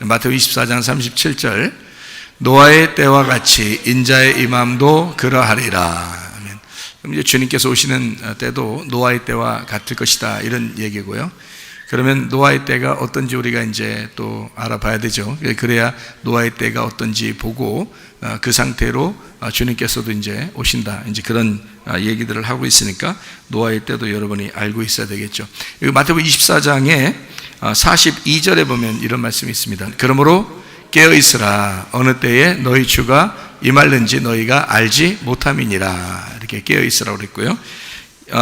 마태복음 24장 37절, 노아의 때와 같이 인자의 임함도 그러하리라. 아멘. 그럼 이제 주님께서 오시는 때도 노아의 때와 같을 것이다, 이런 얘기고요. 그러면 노아의 때가 어떤지 우리가 이제 또 알아봐야 되죠. 그래야 노아의 때가 어떤지 보고 그 상태로 주님께서도 이제 오신다, 이제 그런 얘기들을 하고 있으니까 노아의 때도 여러분이 알고 있어야 되겠죠. 여기 마태복음 24장에 42절에 보면 이런 말씀이 있습니다. 그러므로 깨어있으라. 어느 때에 너희 주가 임할는지 너희가 알지 못함이니라. 이렇게 깨어있으라고 그랬고요.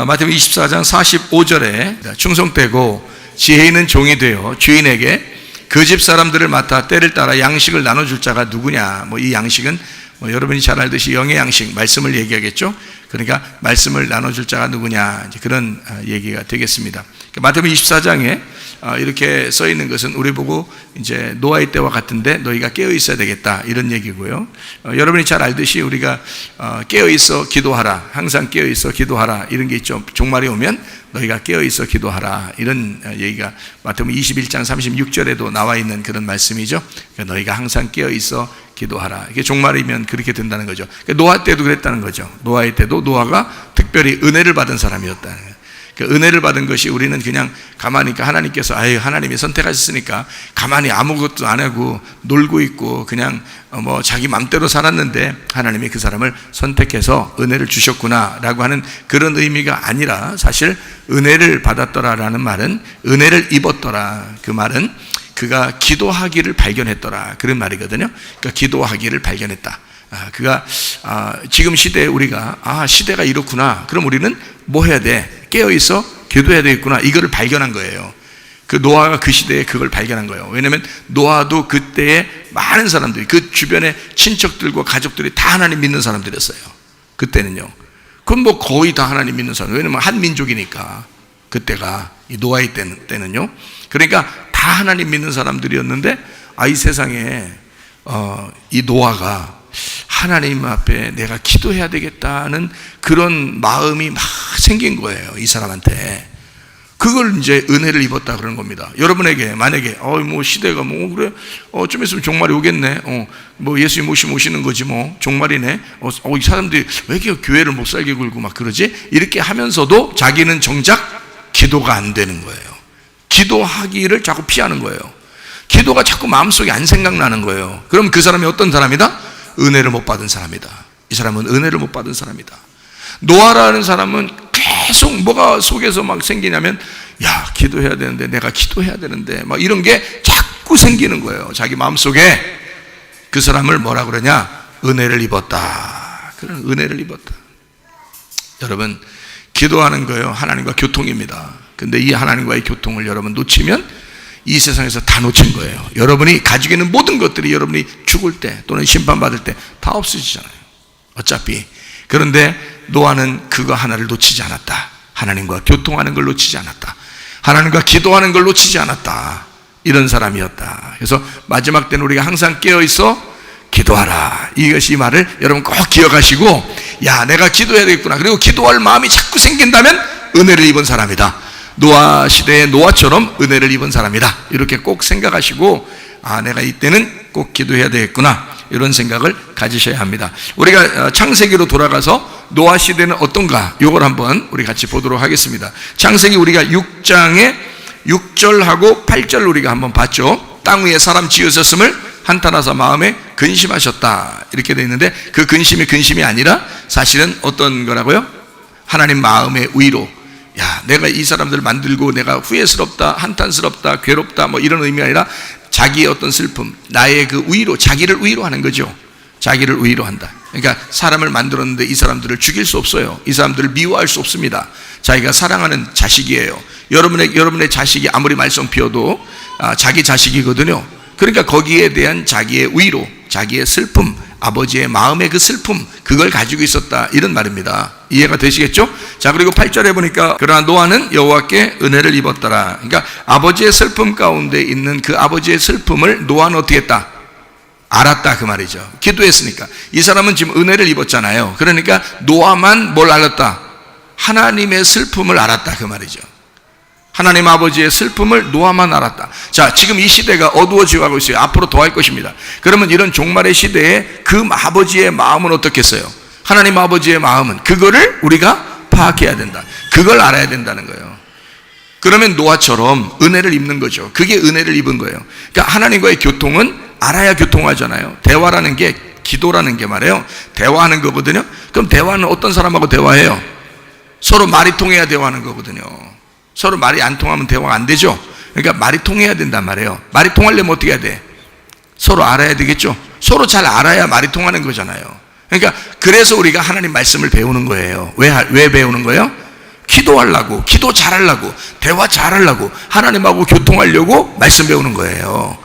마태복음 24장 45절에 충성되고 지혜 있는 종이 되어 주인에게 그 집 사람들을 맡아 때를 따라 양식을 나눠줄 자가 누구냐. 이 양식은 여러분이 잘 알듯이 영의 양식, 말씀을 얘기하겠죠. 그러니까 말씀을 나눠줄 자가 누구냐, 이제 그런 얘기가 되겠습니다. 마태복음 24장에 이렇게 써 있는 것은 우리 보고 이제 노아의 때와 같은데 너희가 깨어 있어야 되겠다, 이런 얘기고요. 여러분이 잘 알듯이 우리가 깨어 있어 기도하라, 항상 깨어 있어 기도하라, 이런 게 있죠. 종말이 오면 너희가 깨어 있어 기도하라, 이런 얘기가 마태복음 21장 36절에도 나와 있는 그런 말씀이죠. 그러니까 너희가 항상 깨어 있어 기도하라. 이게 종말이면 그렇게 된다는 거죠. 그러니까 노아 때도 그랬다는 거죠. 노아의 때도 노아가 특별히 은혜를 받은 사람이었다는 거예요. 그 은혜를 받은 것이 우리는 그냥 가만히, 하나님께서 하나님이 선택하셨으니까 가만히 아무것도 안 하고 놀고 있고 그냥 자기 맘대로 살았는데 하나님이 그 사람을 선택해서 은혜를 주셨구나라고 하는 그런 의미가 아니라, 사실 은혜를 받았더라라는 말은 은혜를 입었더라, 그 말은 그가 기도하기를 발견했더라, 그런 말이거든요. 그러니까 기도하기를 발견했다. 그가 지금 시대에 우리가 시대가 이렇구나, 그럼 우리는 뭐 해야 돼? 깨어있어 기도해야 되겠구나, 이거를 발견한 거예요. 그 노아가 그 시대에 그걸 발견한 거예요. 왜냐하면 노아도 그때에 많은 사람들이, 그 주변의 친척들과 가족들이 다 하나님 믿는 사람들이었어요. 그때는요. 그럼 거의 다 하나님 믿는 사람, 왜냐면 한 민족이니까 그때가, 이 노아의 때는요. 그러니까 다 하나님 믿는 사람들이었는데 이 세상에 이 노아가 하나님 앞에 내가 기도해야 되겠다는 그런 마음이 막 생긴 거예요, 이 사람한테. 그걸 이제 은혜를 입었다 그러는 겁니다. 여러분에게 만약에 시대가 그래 좀 있으면 종말이 오겠네, 예수님 오시는 거지, 종말이네, 이 사람들이 왜 이렇게 교회를 못 살게 굴고 막 그러지, 이렇게 하면서도 자기는 정작 기도가 안 되는 거예요. 기도하기를 자꾸 피하는 거예요. 기도가 자꾸 마음속에 안 생각나는 거예요. 그럼 그 사람이 어떤 사람이다? 은혜를 못 받은 사람이다. 이 사람은 은혜를 못 받은 사람이다. 노아라는 사람은 계속 뭐가 속에서 막 생기냐면, 기도해야 되는데, 내가 기도해야 되는데, 막 이런 게 자꾸 생기는 거예요. 자기 마음속에. 그 사람을 뭐라 그러냐? 은혜를 입었다. 그런 은혜를 입었다. 여러분, 기도하는 거예요, 하나님과 교통입니다. 근데 이 하나님과의 교통을 여러분 놓치면 이 세상에서 다 놓친 거예요. 여러분이 가지고 있는 모든 것들이 여러분이 죽을 때 또는 심판받을 때 다 없어지잖아요, 어차피. 그런데 노아는 그거 하나를 놓치지 않았다. 하나님과 교통하는 걸 놓치지 않았다. 하나님과 기도하는 걸 놓치지 않았다. 이런 사람이었다. 그래서 마지막 때는 우리가 항상 깨어있어 기도하라, 이것이 이 말을 여러분 꼭 기억하시고, 내가 기도해야 되겠구나, 그리고 기도할 마음이 자꾸 생긴다면 은혜를 입은 사람이다. 노아 시대의 노아처럼 은혜를 입은 사람이다, 이렇게 꼭 생각하시고, 내가 이때는 꼭 기도해야 되겠구나, 이런 생각을 가지셔야 합니다. 우리가 창세기로 돌아가서 노아 시대는 어떤가, 이걸 한번 우리 같이 보도록 하겠습니다. 창세기 우리가 6장에 6절하고 8절 우리가 한번 봤죠. 땅 위에 사람 지으셨음을 한탄하사 마음에 근심하셨다, 이렇게 되어 있는데, 그 근심이 아니라 사실은 어떤 거라고요? 하나님 마음의 위로. 내가 이 사람들을 만들고 내가 후회스럽다, 한탄스럽다, 괴롭다, 이런 의미가 아니라 자기의 어떤 슬픔, 나의 그 위로, 자기를 위로하는 거죠. 자기를 위로한다. 그러니까 사람을 만들었는데 이 사람들을 죽일 수 없어요. 이 사람들을 미워할 수 없습니다. 자기가 사랑하는 자식이에요. 여러분의 자식이 아무리 말썽 피워도 자기 자식이거든요. 그러니까 거기에 대한 자기의 위로, 자기의 슬픔, 아버지의 마음의 그 슬픔, 그걸 가지고 있었다, 이런 말입니다. 이해가 되시겠죠? 자, 그리고 8절에 보니까 그러나 노아는 여호와께 은혜를 입었더라. 그러니까 아버지의 슬픔 가운데 있는 그 아버지의 슬픔을 노아는 어떻게 했다? 알았다, 그 말이죠. 기도했으니까. 이 사람은 지금 은혜를 입었잖아요. 그러니까 노아만 뭘 알았다? 하나님의 슬픔을 알았다, 그 말이죠. 하나님 아버지의 슬픔을 노아만 알았다. 자, 지금 이 시대가 어두워지고 가고 있어요. 앞으로 더할 것입니다. 그러면 이런 종말의 시대에 그 아버지의 마음은 어떻겠어요? 하나님 아버지의 마음은 그거를 우리가 파악해야 된다. 그걸 알아야 된다는 거예요. 그러면 노아처럼 은혜를 입는 거죠. 그게 은혜를 입은 거예요. 그러니까 하나님과의 교통은 알아야 교통하잖아요. 대화라는 게, 기도라는 게 말이에요, 대화하는 거거든요. 그럼 대화는 어떤 사람하고 대화해요? 서로 말이 통해야 대화하는 거거든요. 서로 말이 안 통하면 대화가 안 되죠. 그러니까 말이 통해야 된단 말이에요. 말이 통하려면 어떻게 해야 돼? 서로 알아야 되겠죠. 서로 잘 알아야 말이 통하는 거잖아요. 그러니까 그래서 우리가 하나님 말씀을 배우는 거예요. 왜 배우는 거예요? 기도하려고, 기도 잘하려고, 대화 잘하려고, 하나님하고 교통하려고 말씀 배우는 거예요.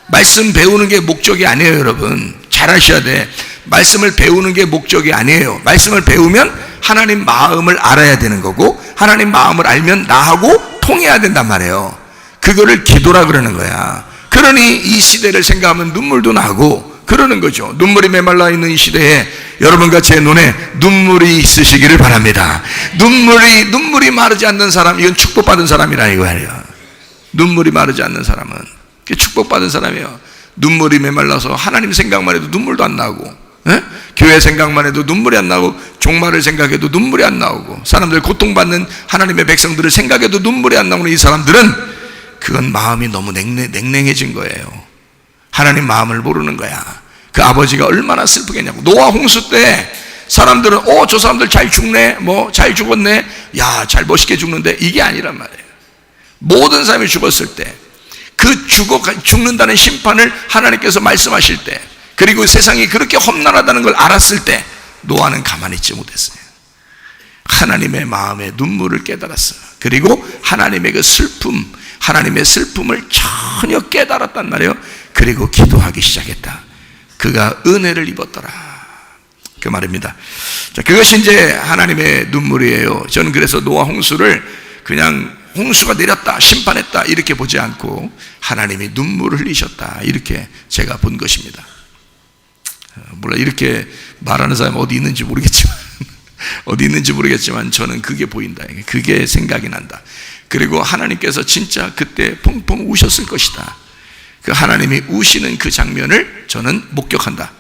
말씀 배우는 게 목적이 아니에요, 여러분. 잘하셔야 돼. 말씀을 배우는 게 목적이 아니에요. 말씀을 배우면 하나님 마음을 알아야 되는 거고, 하나님 마음을 알면 나하고 통해야 된단 말이에요. 그거를 기도라 그러는 거야. 그러니 이 시대를 생각하면 눈물도 나고 그러는 거죠. 눈물이 메말라 있는 이 시대에 여러분과 제 눈에 눈물이 있으시기를 바랍니다. 눈물이 마르지 않는 사람, 이건 축복받은 사람이라 이거예요. 눈물이 마르지 않는 사람은 축복받은 사람이에요. 눈물이 메말라서 하나님 생각만 해도 눈물도 안 나고, 교회 생각만 해도 눈물이 안 나고, 종말을 생각해도 눈물이 안 나오고, 사람들 고통받는 하나님의 백성들을 생각해도 눈물이 안 나오는 이 사람들은 그건 마음이 너무 냉랭해진 거예요. 하나님 마음을 모르는 거야. 그 아버지가 얼마나 슬프겠냐고. 노아 홍수 때 사람들은 저 사람들 잘 죽네, 잘 죽었네, 야, 잘 멋있게 죽는데, 이게 아니란 말이에요. 모든 사람이 죽었을 때, 그 죽는다는 심판을 하나님께서 말씀하실 때, 그리고 세상이 그렇게 험난하다는 걸 알았을 때 노아는 가만히 있지 못했어요. 하나님의 마음의 눈물을 깨달았어요. 그리고 하나님의 그 슬픔, 하나님의 슬픔을 전혀 깨달았단 말이에요. 그리고 기도하기 시작했다. 그가 은혜를 입었더라, 그 말입니다. 자, 그것이 이제 하나님의 눈물이에요. 저는 그래서 노아 홍수를 그냥 홍수가 내렸다, 심판했다 이렇게 보지 않고 하나님이 눈물을 흘리셨다, 이렇게 제가 본 것입니다. 물론 이렇게 말하는 사람이 어디 있는지 모르겠지만 저는 그게 보인다, 그게 생각이 난다. 그리고 하나님께서 진짜 그때 펑펑 우셨을 것이다. 그 하나님이 우시는 그 장면을 저는 목격한다.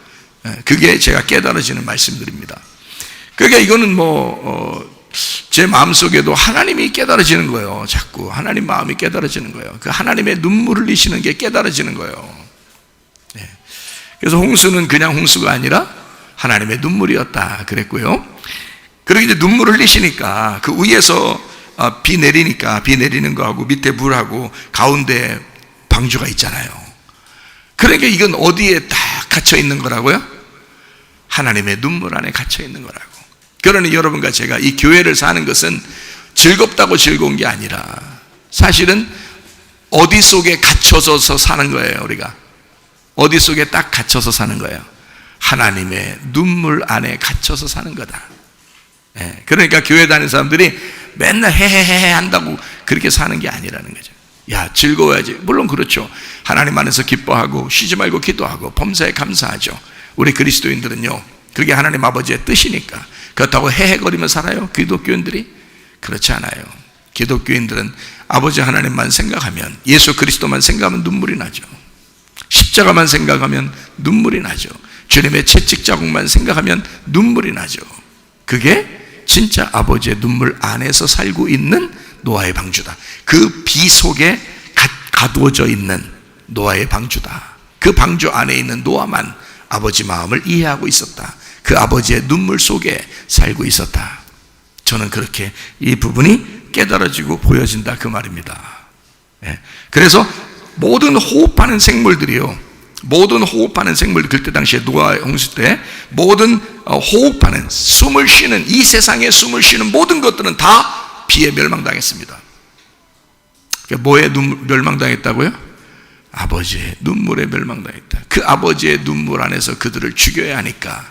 그게 제가 깨달아지는 말씀들입니다. 그러니까 이거는 제 마음속에도 하나님이 깨달아지는 거예요. 자꾸 하나님 마음이 깨달아지는 거예요. 그 하나님의 눈물을 흘리시는 게 깨달아지는 거예요. 그래서 홍수는 그냥 홍수가 아니라 하나님의 눈물이었다 그랬고요. 그리고 이제 눈물을 흘리시니까 그 위에서 비 내리니까, 비 내리는 거하고 밑에 물하고 가운데 방주가 있잖아요. 그러니까 이건 어디에 딱 갇혀 있는 거라고요? 하나님의 눈물 안에 갇혀 있는 거라고. 그러니 여러분과 제가 이 교회를 사는 것은 즐겁다고 즐거운 게 아니라 사실은 어디 속에 갇혀서 사는 거예요. 우리가 어디 속에 딱 갇혀서 사는 거예요. 하나님의 눈물 안에 갇혀서 사는 거다. 그러니까 교회 다니는 사람들이 맨날 헤헤헤 한다고 그렇게 사는 게 아니라는 거죠. 야, 즐거워야지. 물론 그렇죠. 하나님 안에서 기뻐하고 쉬지 말고 기도하고 범사에 감사하죠. 우리 그리스도인들은요, 그게 하나님 아버지의 뜻이니까. 그렇다고 헤헤거리며 살아요, 기독교인들이? 그렇지 않아요. 기독교인들은 아버지 하나님만 생각하면, 예수 그리스도만 생각하면 눈물이 나죠. 십자가만 생각하면 눈물이 나죠. 주님의 채찍 자국만 생각하면 눈물이 나죠. 그게 진짜 아버지의 눈물 안에서 살고 있는 노아의 방주다. 그 비 속에 가두어져 있는 노아의 방주다. 그 방주 안에 있는 노아만 아버지 마음을 이해하고 있었다. 그 아버지의 눈물 속에 살고 있었다. 저는 그렇게 이 부분이 깨달아지고 보여진다, 그 말입니다. 그래서 모든 호흡하는 생물들이요, 모든 호흡하는 생물들, 그때 당시에 노아 홍수 때 모든 호흡하는, 숨을 쉬는, 이 세상에 숨을 쉬는 모든 것들은 다 비에 멸망당했습니다. 뭐에 멸망당했다고요? 아버지의 눈물에 멸망당했다. 그 아버지의 눈물 안에서 그들을 죽여야 하니까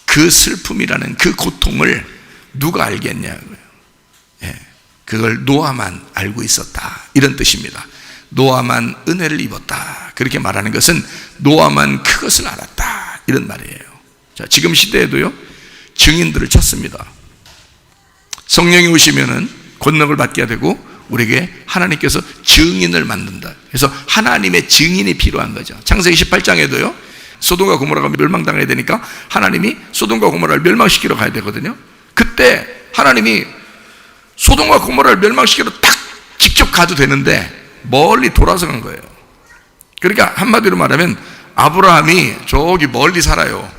그 슬픔이라는 그 고통을 누가 알겠냐고요. 그걸 노아만 알고 있었다, 이런 뜻입니다. 노아만 은혜를 입었다, 그렇게 말하는 것은 노아만 그것을 알았다, 이런 말이에요. 자, 지금 시대에도요, 증인들을 찾습니다. 성령이 오시면은 권능을 받게 되고 우리에게 하나님께서 증인을 만든다. 그래서 하나님의 증인이 필요한 거죠. 창세기 18장에도요, 소돔과 고모라가 멸망당해야 되니까 하나님이 소돔과 고모라를 멸망시키러 가야 되거든요. 그때 하나님이 소돔과 고모라를 멸망시키러 딱 직접 가도 되는데 멀리 돌아서 간 거예요. 그러니까 한마디로 말하면 아브라함이 저기 멀리 살아요,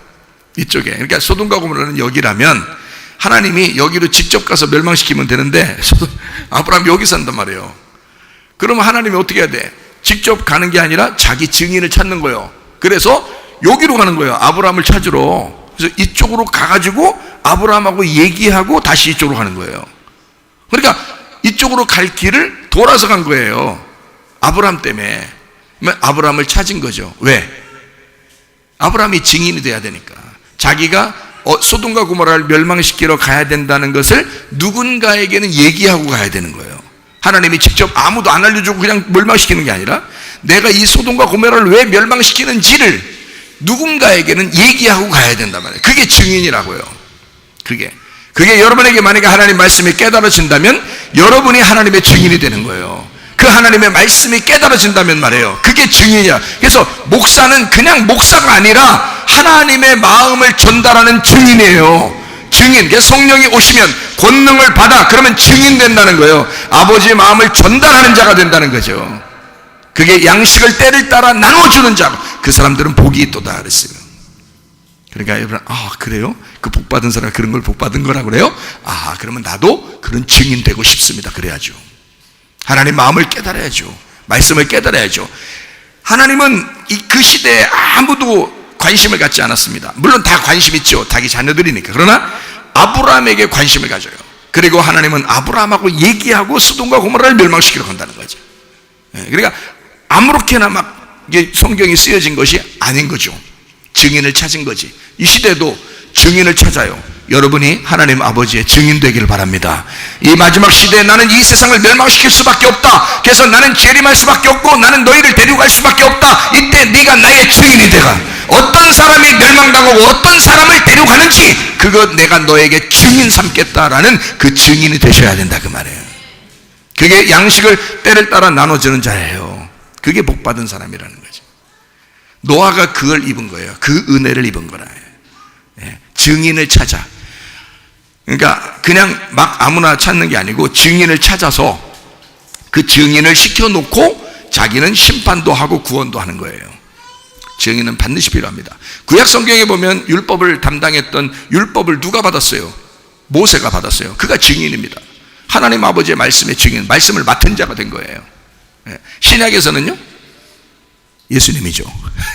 이쪽에. 그러니까 소돔과 고모라는 여기라면 하나님이 여기로 직접 가서 멸망시키면 되는데 아브라함이 여기 산단 말이에요. 그러면 하나님이 어떻게 해야 돼? 직접 가는 게 아니라 자기 증인을 찾는 거예요. 그래서 여기로 가는 거예요, 아브라함을 찾으러. 그래서 이쪽으로 가가지고 아브라함하고 얘기하고 다시 이쪽으로 가는 거예요. 그러니까 이쪽으로 갈 길을 돌아서 간 거예요, 아브라함 때문에. 아브라함을 찾은 거죠. 왜? 아브라함이 증인이 돼야 되니까. 자기가 소돔과 고모라를 멸망시키러 가야 된다는 것을 누군가에게는 얘기하고 가야 되는 거예요. 하나님이 직접 아무도 안 알려주고 그냥 멸망시키는 게 아니라 내가 이 소돔과 고모라를 왜 멸망시키는지를 누군가에게는 얘기하고 가야 된단 말이에요. 그게 증인이라고요. 그게 여러분에게 만약에 하나님 말씀이 깨달아진다면 여러분이 하나님의 증인이 되는 거예요. 그 하나님의 말씀이 깨달아진다면 말이에요, 그게 증인이야. 그래서 목사는 그냥 목사가 아니라 하나님의 마음을 전달하는 증인이에요. 증인. 그래서 성령이 오시면 권능을 받아, 그러면 증인 된다는 거예요. 아버지의 마음을 전달하는 자가 된다는 거죠. 그게 양식을 때를 따라 나눠주는 자, 그 사람들은 복이 있도다 그랬어요. 그러니까 여러분, 그래요? 그 복 받은 사람이 그런 걸 복 받은 거라 그래요? 그러면 나도 그런 증인 되고 싶습니다. 그래야죠. 하나님 마음을 깨달아야죠. 말씀을 깨달아야죠. 하나님은 그 시대에 아무도 관심을 갖지 않았습니다. 물론 다 관심 있죠, 자기 자녀들이니까. 그러나 아브라함에게 관심을 가져요. 그리고 하나님은 아브라함하고 얘기하고 소돔과 고모라를 멸망시키러 간다는 거죠. 그러니까 아무렇게나 막 성경이 쓰여진 것이 아닌 거죠. 증인을 찾은 거지. 이 시대도 증인을 찾아요. 여러분이 하나님 아버지의 증인 되기를 바랍니다. 이 마지막 시대에 나는 이 세상을 멸망시킬 수밖에 없다. 그래서 나는 재림할 수밖에 없고 나는 너희를 데리고 갈 수밖에 없다. 이때 네가 나의 증인이 되가. 어떤 사람이 멸망당하고 어떤 사람을 데려가는지 그거 내가 너에게 증인 삼겠다라는 그 증인이 되셔야 된다, 그 말이에요. 그게 양식을 때를 따라 나눠주는 자예요. 그게 복받은 사람이라는 거죠. 노아가 그걸 입은 거예요. 그 은혜를 입은 거라. 증인을 찾아. 그러니까 그냥 막 아무나 찾는 게 아니고 증인을 찾아서 그 증인을 시켜놓고 자기는 심판도 하고 구원도 하는 거예요. 증인은 반드시 필요합니다. 구약 성경에 보면 율법을 담당했던 율법을 누가 받았어요? 모세가 받았어요. 그가 증인입니다. 하나님 아버지의 말씀의 증인, 말씀을 맡은 자가 된 거예요. 신약에서는요, 예수님이죠.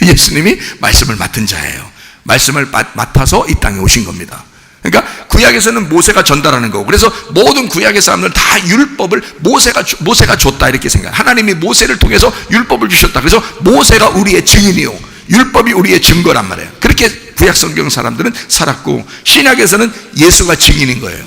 예수님이 말씀을 맡은 자예요. 말씀을 맡아서 이 땅에 오신 겁니다. 그러니까 구약에서는 모세가 전달하는 거고, 그래서 모든 구약의 사람들은 다 율법을 모세가 줬다 이렇게 생각. 하나님이 모세를 통해서 율법을 주셨다. 그래서 모세가 우리의 증인이요, 율법이 우리의 증거란 말이에요. 그렇게 구약 성경 사람들은 살았고, 신약에서는 예수가 증인인 거예요.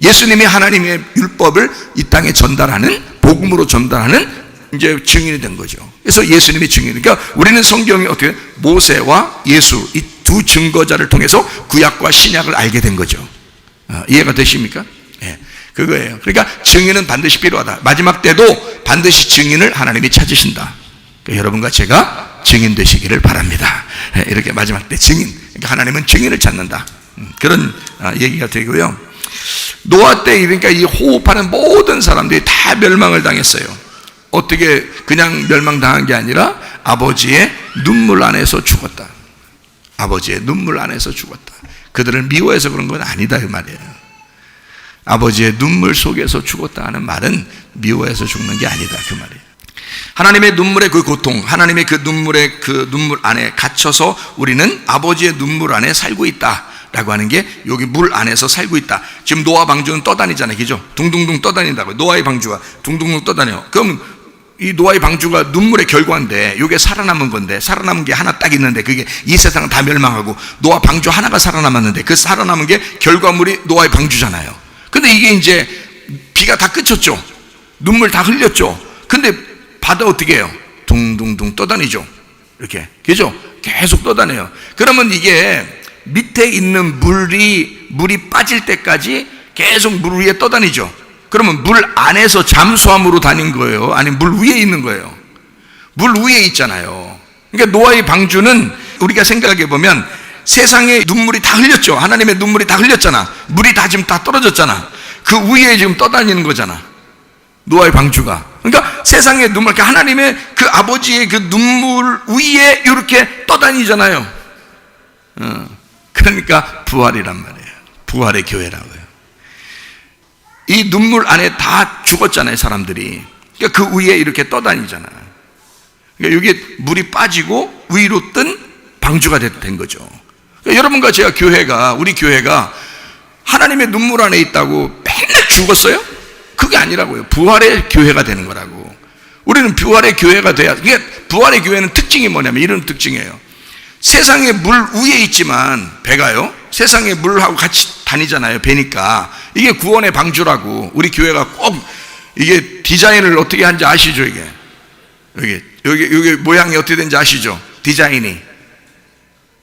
예수님이 하나님의 율법을 이 땅에 전달하는, 복음으로 전달하는 이제 증인이 된 거죠. 그래서 예수님이 증인. 그러니까 우리는 성경이 어떻게 모세와 예수 이 두 증거자를 통해서 구약과 신약을 알게 된 거죠. 이해가 되십니까? 예, 그거예요. 그러니까 증인은 반드시 필요하다. 마지막 때도 반드시 증인을 하나님이 찾으신다. 그러니까 여러분과 제가 증인 되시기를 바랍니다. 예, 이렇게 마지막 때 증인. 그러니까 하나님은 증인을 찾는다. 그런 얘기가 되고요. 노아 때 그러니까 이 호흡하는 모든 사람들이 다 멸망을 당했어요. 어떻게 그냥 멸망당한 게 아니라 아버지의 눈물 안에서 죽었다. 아버지의 눈물 안에서 죽었다. 그들을 미워해서 그런 건 아니다 그 말이에요. 아버지의 눈물 속에서 죽었다 하는 말은 미워해서 죽는 게 아니다 그 말이에요. 하나님의 눈물의 그 고통, 하나님의 그 눈물의 그 눈물 안에 갇혀서 우리는 아버지의 눈물 안에 살고 있다 라고 하는 게, 여기 물 안에서 살고 있다. 지금 노아 방주는 떠다니잖아요, 그죠? 둥둥둥 떠다닌다고요. 노아의 방주가 둥둥둥 떠다녀요. 그럼 이 노아의 방주가 눈물의 결과인데, 이게 살아남은 건데, 살아남은 게 하나 딱 있는데, 그게 이 세상은 다 멸망하고 노아 방주 하나가 살아남았는데, 그 살아남은 게 결과물이 노아의 방주잖아요. 근데 이게 이제 비가 다 그쳤죠. 눈물 다 흘렸죠. 근데 바다 어떻게 해요? 둥둥둥 떠다니죠. 이렇게, 그죠? 계속 떠다녀요. 그러면 이게 밑에 있는 물이 빠질 때까지 계속 물 위에 떠다니죠. 그러면 물 안에서 잠수함으로 다닌 거예요? 아니면 물 위에 있는 거예요? 물 위에 있잖아요. 그러니까 노아의 방주는 우리가 생각해 보면 세상에 눈물이 다 흘렸죠. 하나님의 눈물이 다 흘렸잖아. 물이 다 지금 다 떨어졌잖아. 그 위에 지금 떠다니는 거잖아, 노아의 방주가. 그러니까 세상의 눈물, 그러니까 하나님의 그 아버지의 그 눈물 위에 이렇게 떠다니잖아요. 그러니까 부활이란 말이에요. 부활의 교회라고요. 이 눈물 안에 다 죽었잖아요, 사람들이. 그러니까 그 위에 이렇게 떠다니잖아요. 그러니까 이게 물이 빠지고 위로 뜬 방주가 된 거죠. 그러니까 여러분과 제가 우리 교회가 하나님의 눈물 안에 있다고 맨날 죽었어요? 그게 아니라고요. 부활의 교회가 되는 거라고. 우리는 부활의 교회가 돼야. 그러니까 부활의 교회는 특징이 뭐냐면 이런 특징이에요. 세상에 물 위에 있지만 배가요, 세상에 물하고 같이 다니잖아요, 배니까. 이게 구원의 방주라고. 우리 교회가 꼭 이게 디자인을 어떻게 하는지 아시죠? 이게 여기 모양이 어떻게 되는지 아시죠? 디자인이.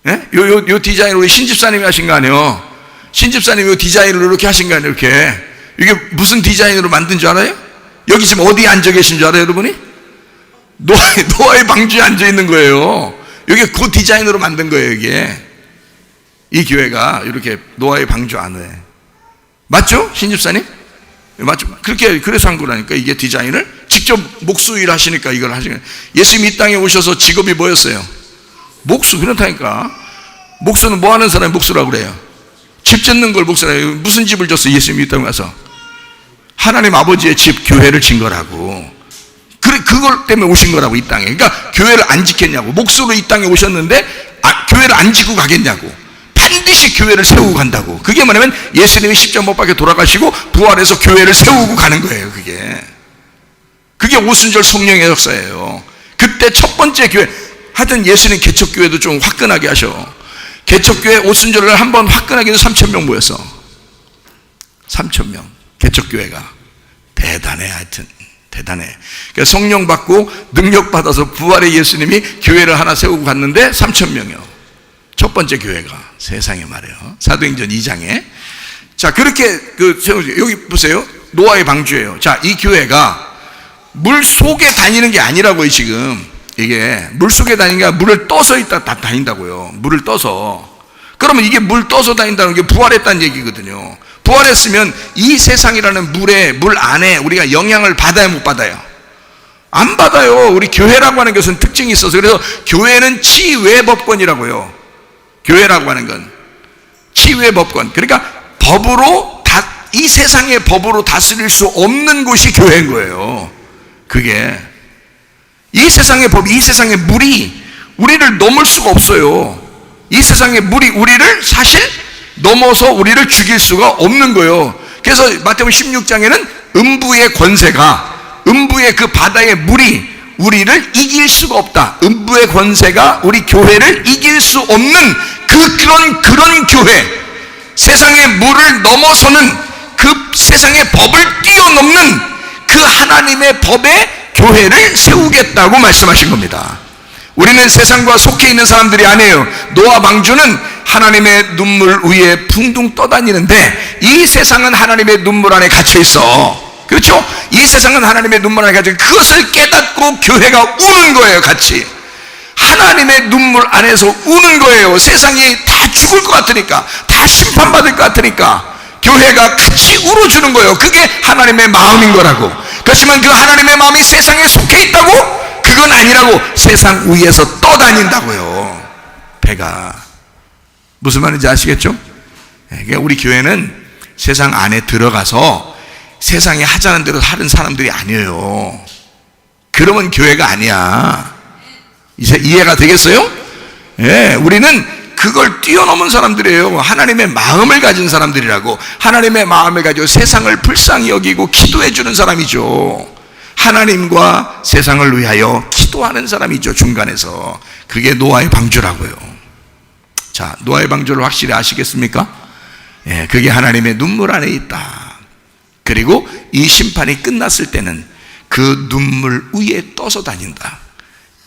예? 요 디자인 우리 신집사님이 하신 거 아니에요? 신집사님이 요 디자인을 이렇게 하신 거 아니에요? 이렇게. 이게 무슨 디자인으로 만든 줄 알아요? 여기 지금 어디에 앉아 계신 줄 알아요, 여러분이? 노아의 방주에 앉아 있는 거예요. 이게 그 디자인으로 만든 거예요, 이게. 이 교회가 이렇게 노아의 방주 안에. 맞죠? 신집사님? 맞죠? 그래서 한 거라니까. 이게 디자인을 직접 목수일 하시니까 이걸 하시는 거예요. 예수님이 이 땅에 오셔서 직업이 뭐였어요? 목수. 그렇다니까. 목수는 뭐 하는 사람이 목수라고 그래요? 집 짓는 걸 목수라고 해요. 무슨 집을 졌어, 예수님이 이 땅에 와서? 하나님 아버지의 집, 교회를 진 거라고. 그걸 때문에 오신 거라고, 이 땅에. 그러니까 교회를 안 지켰냐고. 목수로 이 땅에 오셨는데 교회를 안 짓고 가겠냐고. 반드시 교회를 세우고 간다고. 그게 뭐냐면 예수님이 십자가 못 박혀 돌아가시고 부활해서 교회를 세우고 가는 거예요. 그게 오순절 성령의 역사예요. 그때 첫 번째 교회. 하여튼 예수님 개척교회도 좀 화끈하게 하셔. 개척교회 오순절을 한번 화끈하게 해서 3,000명 모였어. 3,000명. 개척교회가. 대단해. 하여튼 대단해. 그러니까 성령 받고 능력 받아서 부활의 예수님이 교회를 하나 세우고 갔는데 3,000명이요. 첫 번째 교회가. 세상에 말이에요. 사도행전 2장에. 자, 그렇게 여기 보세요. 노아의 방주예요. 자, 이 교회가 물 속에 다니는 게 아니라고요, 지금. 이게 물 속에 다니는 게 아니라 물을 떠서 있다 다닌다고요. 물을 떠서. 그러면 이게 물 떠서 다닌다는 게 부활했다는 얘기거든요. 부활했으면 이 세상이라는 물 안에 우리가 영향을 받아야 못 받아요? 안 받아요. 우리 교회라고 하는 것은 특징이 있어서. 그래서 교회는 치외 법권이라고요. 교회라고 하는 건 치외 법권. 그러니까 이 세상의 법으로 다스릴 수 없는 곳이 교회인 거예요. 그게 이 세상의 법, 이 세상의 물이 우리를 넘을 수가 없어요. 이 세상의 물이 우리를 사실 넘어서 우리를 죽일 수가 없는 거예요. 그래서 마태복음 16장에는 음부의 권세가, 음부의 그 바다의 물이 우리를 이길 수가 없다. 음부의 권세가 우리 교회를 이길 수 없는 그런 교회, 세상의 물을 넘어서는 그 세상의 법을 뛰어넘는 그 하나님의 법에 교회를 세우겠다고 말씀하신 겁니다. 우리는 세상과 속해 있는 사람들이 아니에요. 노아 방주는 하나님의 눈물 위에 붕둥 떠다니는데 이 세상은 하나님의 눈물 안에 갇혀 있어. 그렇죠? 이 세상은 하나님의 눈물 안에 갇혀 있어. 그것을 깨닫고 교회가 우는 거예요, 같이. 하나님의 눈물 안에서 우는 거예요. 세상이 다 죽을 것 같으니까, 다 심판받을 것 같으니까 교회가 같이 울어주는 거예요. 그게 하나님의 마음인 거라고. 그렇지만 그 하나님의 마음이 세상에 속해 있다고? 그건 아니라고. 세상 위에서 떠다닌다고요, 배가. 무슨 말인지 아시겠죠? 그러니까 우리 교회는 세상 안에 들어가서 세상에 하자는 대로 하는 사람들이 아니에요. 그러면 교회가 아니야. 이제 이해가 되겠어요? 예, 우리는 그걸 뛰어넘은 사람들이에요. 하나님의 마음을 가진 사람들이라고. 하나님의 마음을 가지고 세상을 불쌍히 여기고 기도해 주는 사람이죠. 하나님과 세상을 위하여 기도하는 사람이죠, 중간에서. 그게 노아의 방주라고요. 자, 노아의 방주를 확실히 아시겠습니까? 예, 그게 하나님의 눈물 안에 있다. 그리고 이 심판이 끝났을 때는 그 눈물 위에 떠서 다닌다.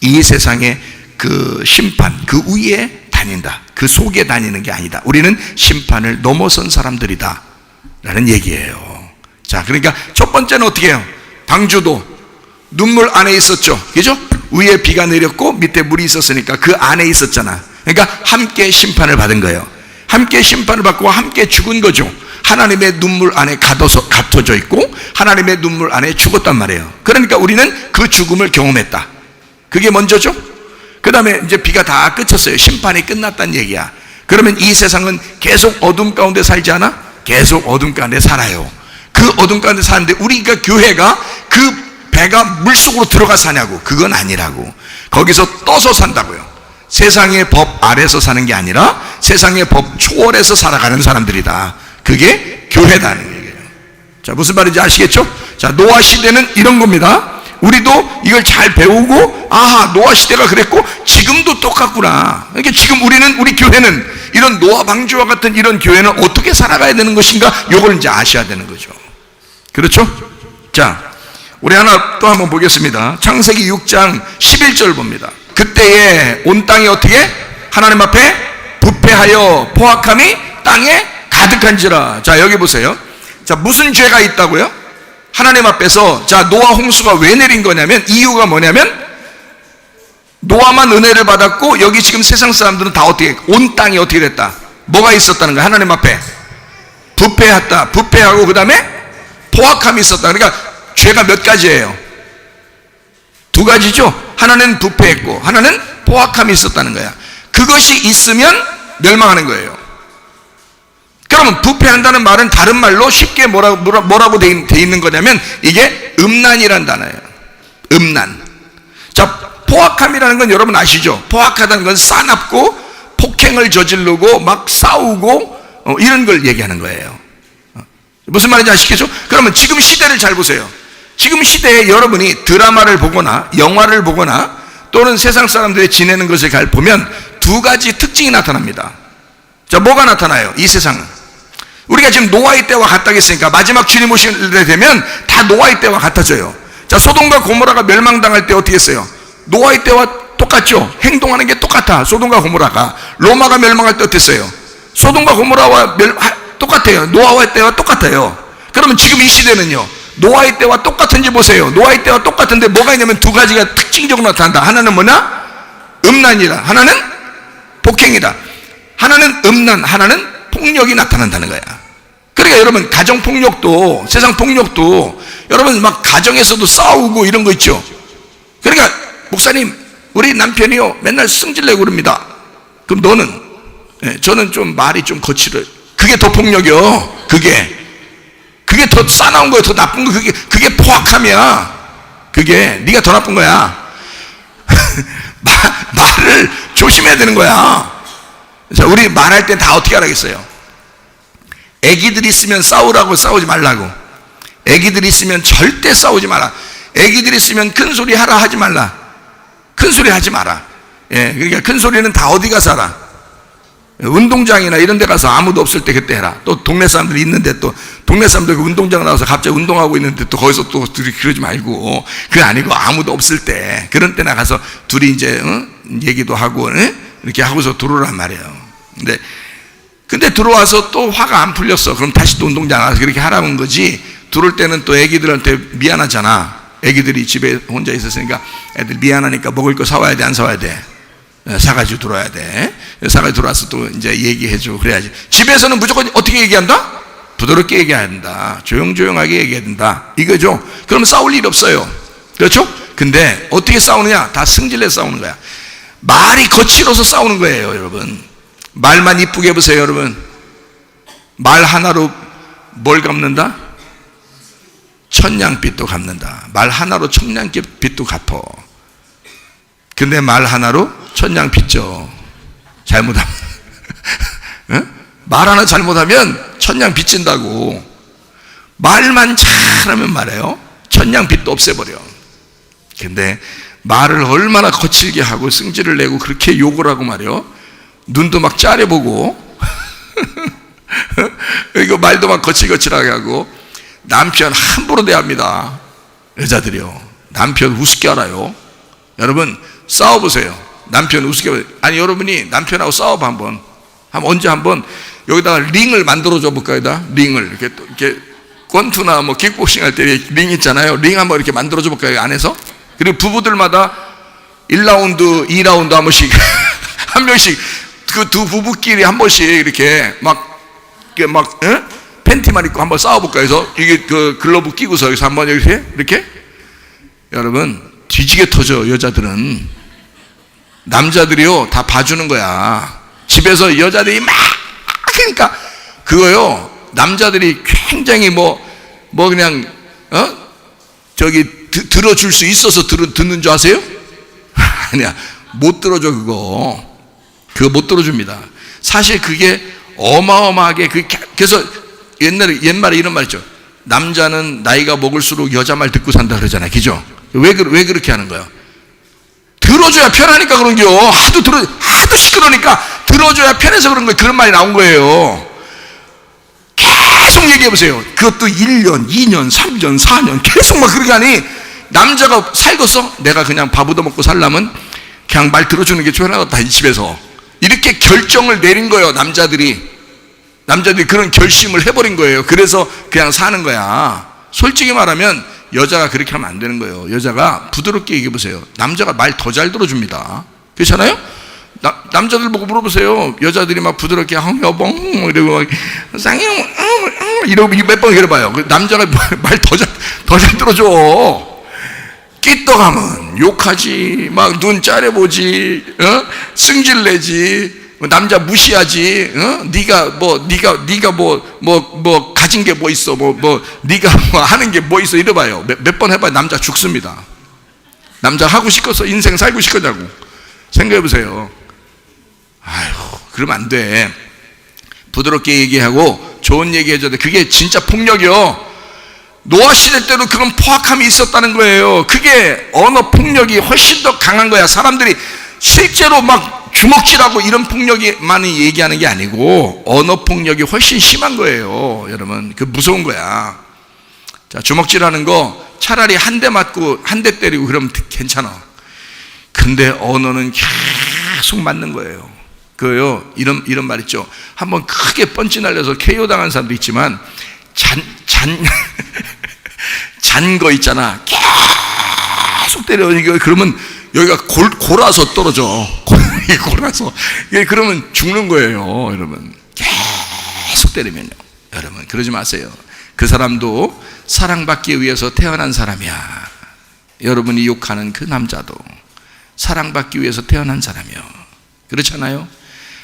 이 세상의 그 심판, 그 위에 다닌다. 그 속에 다니는 게 아니다. 우리는 심판을 넘어선 사람들이다 라는 얘기예요. 자, 그러니까 첫 번째는 어떻게 해요? 방주도 눈물 안에 있었죠. 그죠? 위에 비가 내렸고 밑에 물이 있었으니까 그 안에 있었잖아. 그러니까 함께 심판을 받은 거예요. 함께 심판을 받고 함께 죽은 거죠. 하나님의 눈물 안에 갇혀져 있고 하나님의 눈물 안에 죽었단 말이에요. 그러니까 우리는 그 죽음을 경험했다. 그게 먼저죠. 그 다음에 이제 비가 다 그쳤어요. 심판이 끝났다는 얘기야. 그러면 이 세상은 계속 어둠 가운데 살지 않아? 계속 어둠 가운데 살아요. 그 어둠 가운데 사는데 우리가 교회가 그 배가 물속으로 들어가 사냐고. 그건 아니라고. 거기서 떠서 산다고요. 세상의 법 아래서 사는 게 아니라 세상의 법 초월해서 살아가는 사람들이다. 그게 교회다는 얘기예요. 자, 무슨 말인지 아시겠죠? 자, 노아 시대는 이런 겁니다. 우리도 이걸 잘 배우고, 아하, 노아 시대가 그랬고 지금도 똑같구나. 그러니까 지금 우리 교회는 이런 노아 방주와 같은 이런 교회는 어떻게 살아가야 되는 것인가, 요걸 이제 아셔야 되는 거죠. 그렇죠? 자, 우리 하나 또 한번 보겠습니다. 창세기 6장 11절 봅니다. 그때에 온 땅이 어떻게? 하나님 앞에 부패하여 포악함이 땅에 가득한지라. 자, 여기 보세요. 자, 무슨 죄가 있다고요? 하나님 앞에서. 자, 노아 홍수가 왜 내린 거냐면, 이유가 뭐냐면 노아만 은혜를 받았고 여기 지금 세상 사람들은 다 어떻게, 온 땅이 어떻게 됐다? 뭐가 있었다는 거야? 하나님 앞에 부패했다. 부패하고 그 다음에 포악함이 있었다. 그러니까 죄가 몇 가지예요? 두 가지죠. 하나는 부패했고 하나는 포악함이 있었다는 거야. 그것이 있으면 멸망하는 거예요. 그러면 부패한다는 말은 다른 말로 쉽게 뭐라고 돼 있는 거냐면 이게 음란이란 단어예요. 음란. 자, 포악함이라는 건 여러분 아시죠? 포악하다는 건 싸납고 폭행을 저지르고 막 싸우고 이런 걸 얘기하는 거예요. 무슨 말인지 아시겠죠? 그러면 지금 시대를 잘 보세요. 지금 시대에 여러분이 드라마를 보거나 영화를 보거나 또는 세상 사람들이 지내는 것을 잘 보면 두 가지 특징이 나타납니다. 자, 뭐가 나타나요? 이 세상은 우리가 지금 노아의 때와 같다겠으니까 마지막 주님 오실 때 되면 다 노아의 때와 같아져요. 자, 소돔과 고모라가 멸망당할 때 어떻게 했어요? 노아의 때와 똑같죠? 행동하는 게 똑같아. 소돔과 고모라가. 로마가 멸망할 때 어땠어요? 소돔과 고모라와 똑같아요. 노아의 때와 똑같아요. 그러면 지금 이 시대는요, 노아의 때와 똑같은지 보세요. 노아의 때와 똑같은데 뭐가 있냐면 두 가지가 특징적으로 나타난다. 하나는 뭐냐? 음란이다. 하나는 폭행이다. 하나는 음란, 하나는 폭력이 나타난다는 거야. 그러니까 여러분, 가정폭력도, 세상폭력도 여러분 막 가정에서도 싸우고 이런 거 있죠. 그러니까 목사님, 우리 남편이요 맨날 승질내고 그럽니다. 그럼 너는? 저는 좀 말이 좀 거칠어요. 그게 더 폭력이요. 그게 더 싸나운 거예요. 더 나쁜 거. 그게 포악함이야. 그게 네가 더 나쁜 거야. 말을 조심해야 되는 거야. 자, 우리 말할 땐 다 어떻게 하라겠어요? 애기들 있으면 싸우라고, 싸우지 말라고. 애기들 있으면 절대 싸우지 마라. 애기들 있으면 큰 소리 하라 하지 말라. 큰 소리 하지 마라. 예, 그러니까 큰 소리는 다 어디 가서 하라. 운동장이나 이런 데 가서 아무도 없을 때 그때 해라. 또 동네 사람들이 있는데 또 동네 사람들 그 운동장 나와서 갑자기 운동하고 있는데 또 거기서 또 둘이 그러지 말고, 그게 아니고 아무도 없을 때 그런 때 나가서 둘이 이제 얘기도 하고 이렇게 하고서 들어오란 말이에요. 근데 들어와서 또 화가 안 풀렸어. 그럼 다시 또 운동장 나가서 그렇게 하라는 거지. 들어올 때는 또 애기들한테 미안하잖아. 애기들이 집에 혼자 있었으니까 애들 미안하니까 먹을 거 사와야 돼, 안 사와야 돼? 사가지고 들어와야 돼. 사가지고 들어와서 또 이제 얘기해주고 그래야지. 집에서는 무조건 어떻게 얘기한다? 부드럽게 얘기해야 된다. 조용조용하게 얘기해야 된다. 이거죠. 그럼 싸울 일 없어요. 그렇죠? 근데 어떻게 싸우느냐? 다 승질내 싸우는 거야. 말이 거칠어서 싸우는 거예요, 여러분. 말만 이쁘게 해보세요, 여러분. 말 하나로 뭘 갚는다? 천냥빚도 갚는다. 말 하나로 천냥빚도 갚어. 근데 말 하나로 천냥 빚죠. 잘못하면 말 하나 잘못하면 천냥 빚진다고. 말만 잘하면 말해요, 천냥 빚도 없애버려. 근데 말을 얼마나 거칠게 하고 승질을 내고 그렇게 욕을 하고 말이요, 눈도 막 짜려보고 그리고 말도 막 거칠거칠하게 하고. 남편 함부로 대합니다. 여자들이요, 남편 우습게 알아요. 여러분 싸워보세요. 남편 우습게. 아니, 여러분이 남편하고 싸워봐. 한번 언제 한번 여기다가 링을 만들어줘 볼까? 여기다 링을 이렇게 권투나 뭐 킥복싱 할 때 링 있잖아요. 링 한번 이렇게 만들어줘 볼까요? 안에서? 그리고 부부들마다 1라운드, 2라운드 한 번씩 한 명씩 그 두 부부끼리 한 번씩 이렇게 팬티만 입고 한번 싸워볼까요? 그래서 이게 그 글러브 끼고서 여기서 한번 이렇게 여러분 뒤지게 터져. 여자들은 남자들이요 다 봐주는 거야. 집에서 여자들이 막 그러니까 그거요 남자들이 굉장히 그냥 들어줄 수 있어서 듣는 줄 아세요? 아니야, 못 들어줘. 그거 못 들어줍니다. 사실 그게 어마어마하게 그래서 옛말에 이런 말 있죠. 남자는 나이가 먹을수록 여자 말 듣고 산다 그러잖아요. 그죠? 왜 그렇게 하는 거예요? 들어줘야 편하니까 그런겨. 하도 시끄러우니까 들어줘야 편해서 그런 거예요. 그런 말이 나온 거예요. 계속 얘기해 보세요. 그것도 1년, 2년, 3년, 4년 계속 막 그렇게 하니 남자가 살겠어? 내가 그냥 밥 얻어먹고 살려면 그냥 말 들어주는 게 좋아하겠다. 이 집에서 이렇게 결정을 내린 거예요. 남자들이 그런 결심을 해버린 거예요. 그래서 그냥 사는 거야. 솔직히 말하면 여자가 그렇게 하면 안 되는 거예요. 여자가 부드럽게 얘기해 보세요. 남자가 말 더 잘 들어줍니다. 그렇잖아요? 남자들 보고 물어보세요. 여자들이 막 부드럽게 여봉 이러고 막 쌍용 이러고 몇 번 해봐요. 남자가 말 더 잘 들어줘. 끼떡하면 욕하지, 막 눈 짜려보지, 승질내지, 남자 무시하지, 네가 가진 게 뭐 있어, 네가 하는 게 뭐 있어, 이래봐요. 몇 번 해봐요. 남자 죽습니다. 남자 하고 싶어서 인생 살고 싶겠냐고 생각해보세요. 아휴, 그러면 안 돼. 부드럽게 얘기하고 좋은 얘기 해줘야 돼. 그게 진짜 폭력이요. 노아 시대 때도 그런 포악함이 있었다는 거예요. 그게 언어 폭력이 훨씬 더 강한 거야. 사람들이 실제로 막 주먹질하고 이런 폭력이 많이 얘기하는 게 아니고 언어 폭력이 훨씬 심한 거예요. 여러분, 그 무서운 거야. 자, 주먹질하는 거 차라리 한 대 맞고 한 대 때리고 그러면 괜찮아. 근데 언어는 계속 맞는 거예요. 그거요, 이런 말 있죠. 한번 크게 펀치 날려서 KO 당한 사람도 있지만 잔 거 있잖아. 계속 때려. 그러면 여기가 골아서 떨어져. 골아서. 그러면 죽는 거예요, 여러분. 계속 때리면요. 여러분, 그러지 마세요. 그 사람도 사랑받기 위해서 태어난 사람이야. 여러분이 욕하는 그 남자도 사랑받기 위해서 태어난 사람이요. 그렇잖아요?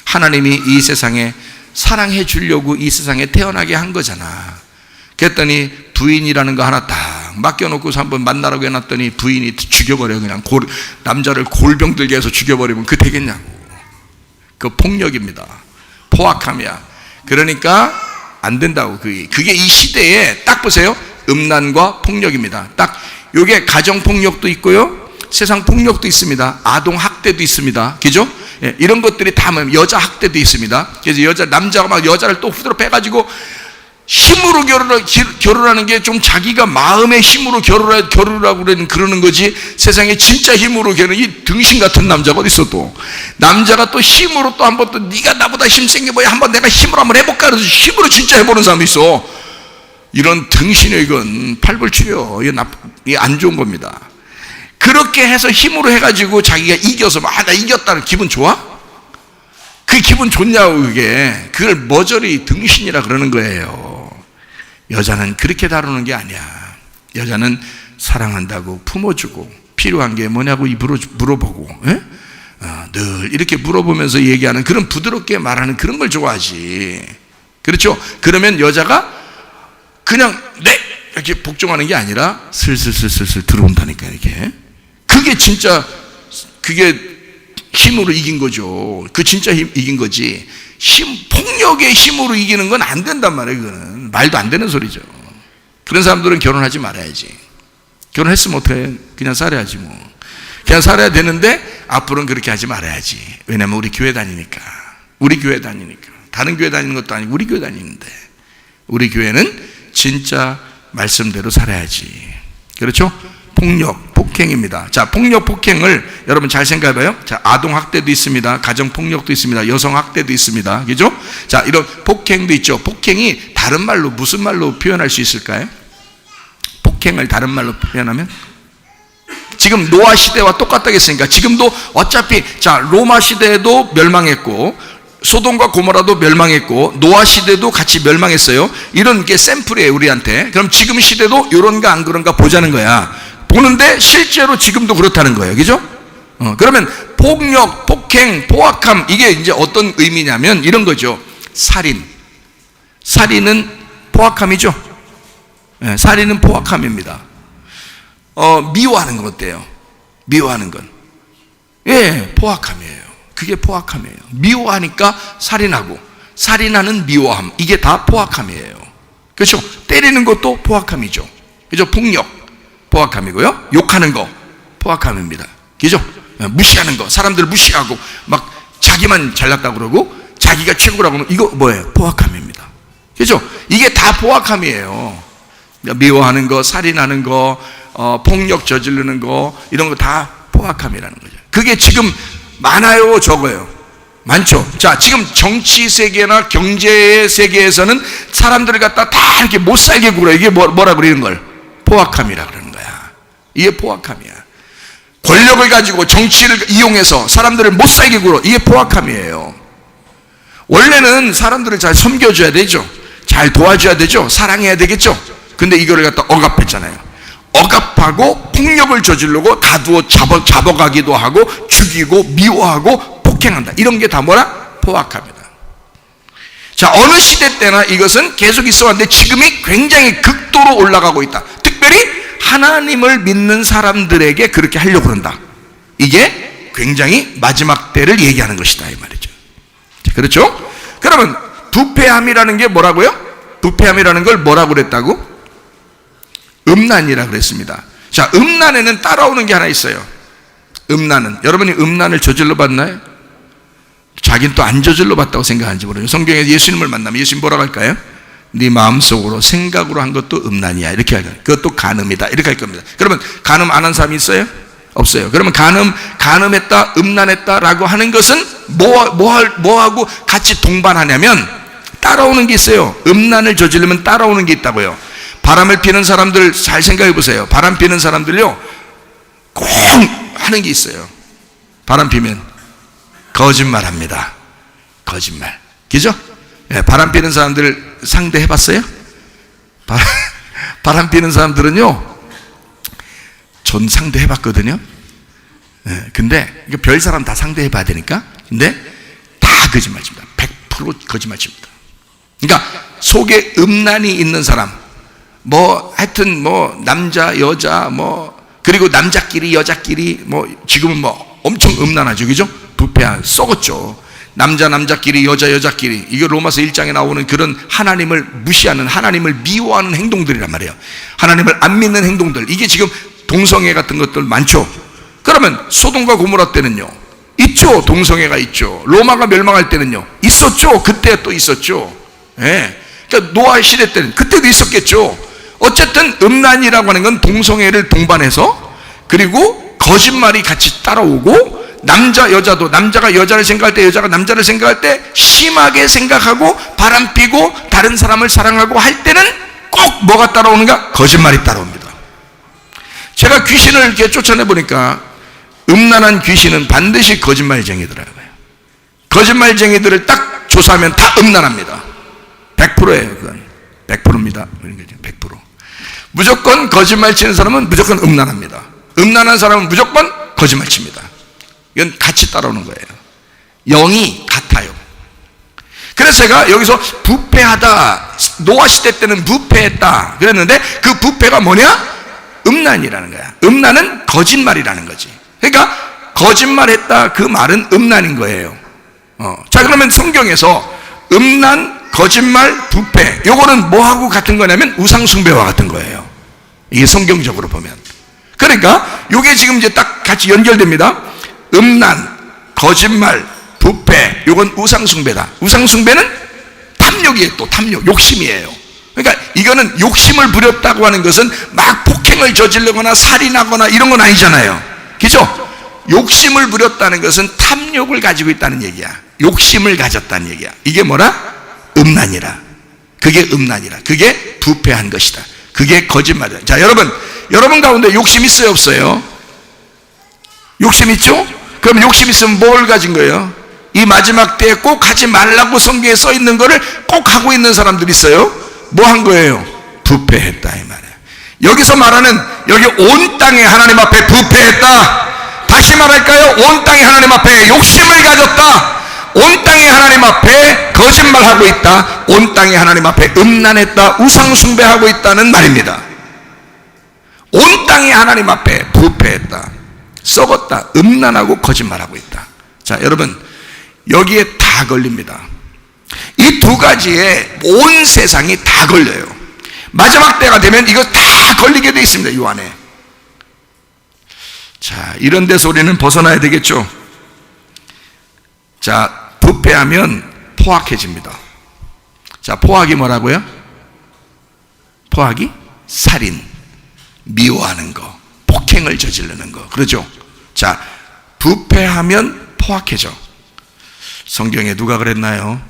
하나님이 이 세상에 사랑해 주려고 이 세상에 태어나게 한 거잖아. 그랬더니 부인이라는 거 하나 딱 맡겨놓고서 한번 만나라고 해놨더니 부인이 죽여버려. 그냥 남자를 골병 들게 해서 죽여버리면 그 되겠냐고. 그 폭력입니다. 포악함이야. 그러니까 안 된다고. 그게 이 시대에 딱 보세요. 음란과 폭력입니다. 딱 요게 가정폭력도 있고요, 세상 폭력도 있습니다. 아동학대도 있습니다. 그죠? 예, 이런 것들이 다 여자 학대도 있습니다. 그래서 남자가 막 여자를 또 후드로 빼가지고 힘으로 결혼하는 게 좀 자기가 마음의 힘으로 결혼하고 그러는 거지, 세상에 진짜 힘으로 이 등신 같은 남자가 어디 있어. 또 남자가 또 힘으로 또 한번 또 네가 나보다 힘센 게 뭐야, 한번 내가 힘으로 한번 해볼까 그래서 힘으로 진짜 해보는 사람이 있어. 이런 등신의 이건 팔불출이요. 이게 안 좋은 겁니다. 그렇게 해서 힘으로 해가지고 자기가 이겨서 나 이겼다는 기분 좋아? 그 기분 좋냐고. 그걸 머저리 등신이라 그러는 거예요. 여자는 그렇게 다루는 게 아니야. 여자는 사랑한다고 품어주고 필요한 게 뭐냐고 물어보고, 늘 이렇게 물어보면서 얘기하는 그런 부드럽게 말하는 그런 걸 좋아하지. 그렇죠? 그러면 여자가 그냥 이렇게 복종하는 게 아니라 슬슬 들어온다니까. 이렇게 그게 진짜 그게 힘으로 이긴 거죠. 그 진짜 이긴 거지. 폭력의 힘으로 이기는 건 안 된단 말이에요. 그거는 말도 안 되는 소리죠. 그런 사람들은 결혼하지 말아야지. 결혼했으면 어떡해? 그냥 살아야지 뭐. 그냥 살아야 되는데 앞으로는 그렇게 하지 말아야지. 왜냐면 우리 교회 다니니까. 다른 교회 다니는 것도 아니고 우리 교회 다니는데, 우리 교회는 진짜 말씀대로 살아야지. 그렇죠? 폭력, 폭행입니다. 자, 폭력, 폭행을 여러분 잘 생각해봐요. 자, 아동학대도 있습니다. 가정폭력도 있습니다. 여성학대도 있습니다. 그죠? 자, 이런 폭행도 있죠. 폭행이 다른 말로, 무슨 말로 표현할 수 있을까요? 폭행을 다른 말로 표현하면? 지금 노아 시대와 똑같다고 했으니까 지금도 어차피, 자, 로마 시대도 멸망했고, 소돔과 고모라도 멸망했고, 노아 시대도 같이 멸망했어요. 이런 게 샘플이에요, 우리한테. 그럼 지금 시대도 이런가 안 그런가 보자는 거야. 보는데 실제로 지금도 그렇다는 거예요. 그죠? 그러면 폭력, 폭행, 포악함, 이게 이제 어떤 의미냐면 이런 거죠. 살인. 살인은 포악함이죠. 네, 살인은 포악함입니다. 미워하는 건 어때요? 미워하는 건. 예, 포악함이에요. 그게 포악함이에요. 미워하니까 살인하고, 살인하는 미워함, 이게 다 포악함이에요. 그렇죠? 때리는 것도 포악함이죠. 그죠? 폭력, 포악함이고요. 욕하는 거, 포악함입니다. 그죠? 무시하는 거, 사람들 무시하고 막 자기만 잘났다고 그러고 자기가 최고라고 하면 이거 뭐예요? 포악함입니다. 그죠? 이게 다 포악함이에요. 미워하는 거, 살인하는 거, 폭력 저지르는 거, 이런 거 다 포악함이라는 거죠. 그게 지금 많아요, 적어요? 많죠. 자, 지금 정치 세계나 경제 세계에서는 사람들을 갖다 다 이렇게 못 살게 굴어. 이게 뭐라 그러는 걸? 포악함이라 그러는 거야. 이게 포악함이야. 권력을 가지고 정치를 이용해서 사람들을 못 살게 굴어. 이게 포악함이에요. 원래는 사람들을 잘 섬겨줘야 되죠. 잘 도와줘야 되죠. 사랑해야 되겠죠. 근데 이거를 갖다 억압했잖아요. 억압하고 폭력을 저지르고 가두어 잡아가기도 하고 죽이고 미워하고 폭행한다. 이런 게 다 뭐라? 포악합니다. 자, 어느 시대 때나 이것은 계속 있어 왔는데 지금이 굉장히 극도로 올라가고 있다. 특별히 하나님을 믿는 사람들에게 그렇게 하려고 그런다. 이게 굉장히 마지막 때를 얘기하는 것이다, 이 말이죠. 그렇죠? 그러면 부패함이라는 게 뭐라고요? 부패함이라는 걸 뭐라고 그랬다고? 음란이라 그랬습니다. 자, 음란에는 따라오는 게 하나 있어요. 음란은, 여러분이 음란을 저질러 봤나요? 자기는 또 안 저질러 봤다고 생각하는지 모르겠어요. 성경에서 예수님을 만나면 예수님 뭐라고 할까요? 네 마음속으로 생각으로 한 것도 음란이야, 이렇게 할 거예요. 그것도 간음이다, 이렇게 할 겁니다. 그러면 간음 안 한 사람이 있어요? 없어요. 그러면 간음했다, 음란했다라고 하는 것은 뭐하고 같이 동반하냐면 따라오는 게 있어요. 음란을 저지르면 따라오는 게 있다고요. 바람을 피는 사람들 잘 생각해 보세요. 바람 피는 사람들요, 꼭 하는 게 있어요. 바람 피면 거짓말합니다. 거짓말. 그죠? 네, 바람 피는 사람들 상대해 봤어요? 바람 피는 사람들은요, 전 상대해 봤거든요. 네, 근데 이거 별 사람 다 상대해 봐야 되니까. 근데 다 거짓말입니다. 100% 거짓말입니다. 그러니까 속에 음란이 있는 사람, 뭐 하여튼 뭐 남자 여자 뭐 그리고 남자끼리 여자끼리 뭐 지금은 뭐 엄청 음란하죠. 그죠? 부패한 썩었죠. 남자끼리 여자끼리, 이게 로마서 1장에 나오는 그런 하나님을 무시하는, 하나님을 미워하는 행동들이란 말이에요. 하나님을 안 믿는 행동들, 이게 지금 동성애 같은 것들 많죠. 그러면 소돔과 고모라 때는요 있죠. 동성애가 있죠. 로마가 멸망할 때는요 있었죠. 그때 또 있었죠. 예. 그러니까 노아 시대 때는 그때도 있었겠죠. 어쨌든 음란이라고 하는 건 동성애를 동반해서, 그리고 거짓말이 같이 따라오고, 남자 여자도 남자가 여자를 생각할 때 여자가 남자를 생각할 때 심하게 생각하고 바람피고 다른 사람을 사랑하고 할 때는 꼭 뭐가 따라오는가? 거짓말이 따라옵니다. 제가 귀신을 이렇게 쫓아내 보니까 음란한 귀신은 반드시 거짓말쟁이더라고요. 거짓말쟁이들을 딱 조사하면 다 음란합니다. 100%예요. 그건 100%입니다. 100%. 무조건 거짓말 치는 사람은 무조건 음란합니다. 음란한 사람은 무조건 거짓말 칩니다. 이건 같이 따라오는 거예요. 영이 같아요. 그래서 제가 여기서 부패하다, 노아 시대 때는 부패했다 그랬는데 그 부패가 뭐냐? 음란이라는 거야. 음란은 거짓말이라는 거지. 그러니까 거짓말했다, 그 말은 음란인 거예요. 자, 그러면 성경에서 음란, 거짓말, 부패, 요거는 뭐하고 같은 거냐면 우상숭배와 같은 거예요. 이게 성경적으로 보면. 그러니까 요게 지금 이제 딱 같이 연결됩니다. 음란, 거짓말, 부패, 요건 우상숭배다. 우상숭배는 탐욕이에요. 또 탐욕, 욕심이에요. 그러니까 이거는 욕심을 부렸다고 하는 것은 막 폭행을 저지르거나 살인하거나 이런 건 아니잖아요. 그죠? 욕심을 부렸다는 것은 탐욕을 가지고 있다는 얘기야. 욕심을 가졌다는 얘기야. 이게 뭐라? 음란이라. 그게 음란이라. 그게 부패한 것이다. 그게 거짓말이다. 자, 여러분 가운데 욕심 있어요, 없어요? 욕심 있죠? 그럼 욕심 있으면 뭘 가진 거예요? 이 마지막 때에 꼭 하지 말라고 성경에 써 있는 거를 꼭 하고 있는 사람들이 있어요. 뭐 한 거예요? 부패했다 이 말이에요. 여기서 말하는 여기 온 땅에 하나님 앞에 부패했다. 다시 말할까요? 온 땅에 하나님 앞에 욕심을 가졌다. 온 땅에 하나님 앞에 거짓말하고 있다. 온 땅에 하나님 앞에 음란했다. 우상 숭배하고 있다는 말입니다. 온 땅에 하나님 앞에 부패했다. 썩었다. 음란하고 거짓말하고 있다. 자, 여러분 여기에 다 걸립니다. 이 두 가지에 온 세상이 다 걸려요. 마지막 때가 되면 이거 다 걸리게 되어 있습니다. 이 안에. 자, 이런 데서 우리는 벗어나야 되겠죠. 자, 부패하면 포악해집니다. 자, 포악이 뭐라고요? 포악이 살인, 미워하는 거, 폭행을 저지르는 거. 그러죠? 자, 부패하면 포악해져. 성경에 누가 그랬나요?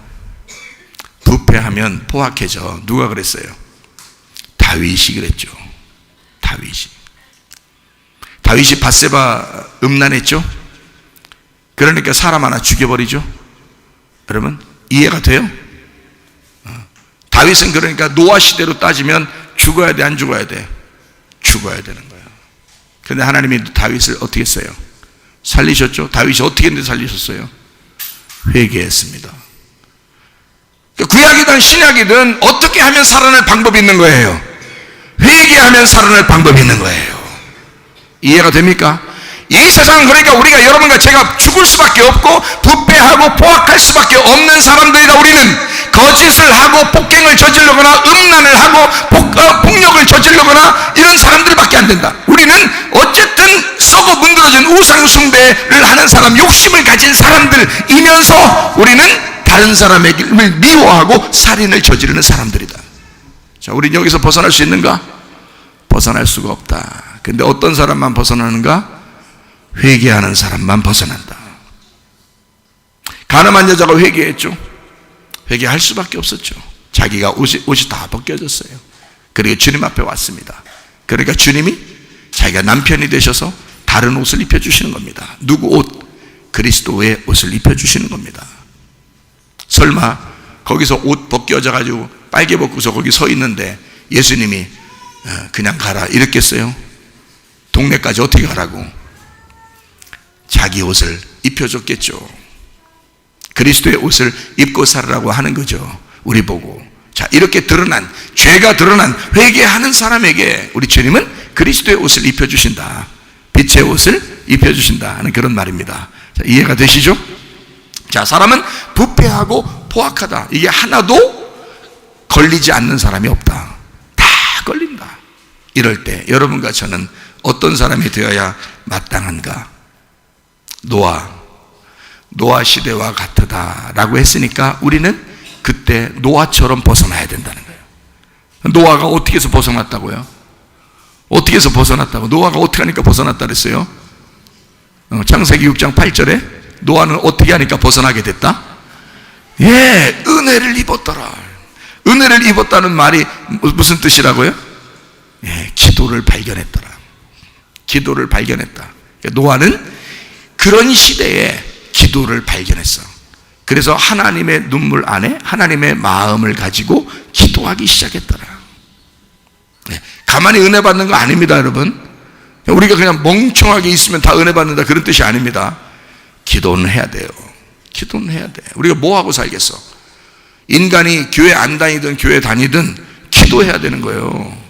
부패하면 포악해져. 누가 그랬어요? 다윗이 그랬죠. 다윗이 밧세바 음란했죠? 그러니까 사람 하나 죽여버리죠. 여러분 이해가 돼요? 다윗은 그러니까 노아 시대로 따지면 죽어야 돼, 안 죽어야 돼? 죽어야 되는 거예요. 그런데 하나님이 다윗을 어떻게 했어요? 살리셨죠? 다윗이 어떻게 했는데 살리셨어요? 회개했습니다. 구약이든 신약이든 어떻게 하면 살아날 방법이 있는 거예요? 회개하면 살아날 방법이 있는 거예요. 이해가 됩니까? 이 세상은 그러니까 우리가 여러분과 제가 죽을 수밖에 없고 부패하고 포악할 수밖에 없는 사람들이다. 우리는 거짓을 하고 폭행을 저지르거나 음란을 하고 폭력을 저지르거나 이런 사람들밖에 안 된다. 우리는 어쨌든 썩어 문드러진 우상 숭배를 하는 사람, 욕심을 가진 사람들이면서 우리는 다른 사람을 미워하고 살인을 저지르는 사람들이다. 자, 우리는 여기서 벗어날 수 있는가? 벗어날 수가 없다. 근데 어떤 사람만 벗어나는가? 회개하는 사람만 벗어난다. 가늠한 여자가 회개했죠. 회개할 수밖에 없었죠. 자기가 옷이 다 벗겨졌어요. 그리고 주님 앞에 왔습니다. 그러니까 주님이 자기가 남편이 되셔서 다른 옷을 입혀주시는 겁니다. 누구 옷? 그리스도의 옷을 입혀주시는 겁니다. 설마 거기서 옷 벗겨져 가지고 빨개 벗고서 거기 서 있는데 예수님이 그냥 가라 이랬겠어요? 동네까지 어떻게 가라고? 자기 옷을 입혀줬겠죠. 그리스도의 옷을 입고 살으라고 하는 거죠. 우리 보고. 자, 이렇게 드러난, 죄가 드러난 회개하는 사람에게 우리 주님은 그리스도의 옷을 입혀주신다. 빛의 옷을 입혀주신다 하는 그런 말입니다. 자, 이해가 되시죠? 자, 사람은 부패하고 포악하다. 이게 하나도 걸리지 않는 사람이 없다. 다 걸린다. 이럴 때 여러분과 저는 어떤 사람이 되어야 마땅한가? 노아 시대와 같으다라고 했으니까 우리는 그때 노아처럼 벗어나야 된다는 거예요. 노아가 어떻게 해서 벗어났다고요? 어떻게 해서 벗어났다고? 노아가 어떻게 하니까 벗어났다 그랬어요? 창세기 6장 8절에 노아는 어떻게 하니까 벗어나게 됐다? 예, 은혜를 입었더라. 은혜를 입었다는 말이 무슨 뜻이라고요? 예, 기도를 발견했더라. 기도를 발견했다. 노아는 그런 시대에 기도를 발견했어. 그래서 하나님의 눈물 안에 하나님의 마음을 가지고 기도하기 시작했더라. 네, 가만히 은혜 받는 거 아닙니다, 여러분. 우리가 그냥 멍청하게 있으면 다 은혜 받는다 그런 뜻이 아닙니다. 기도는 해야 돼요. 기도는 해야 돼. 우리가 뭐 하고 살겠어? 인간이 교회 안 다니든 교회 다니든 기도해야 되는 거예요.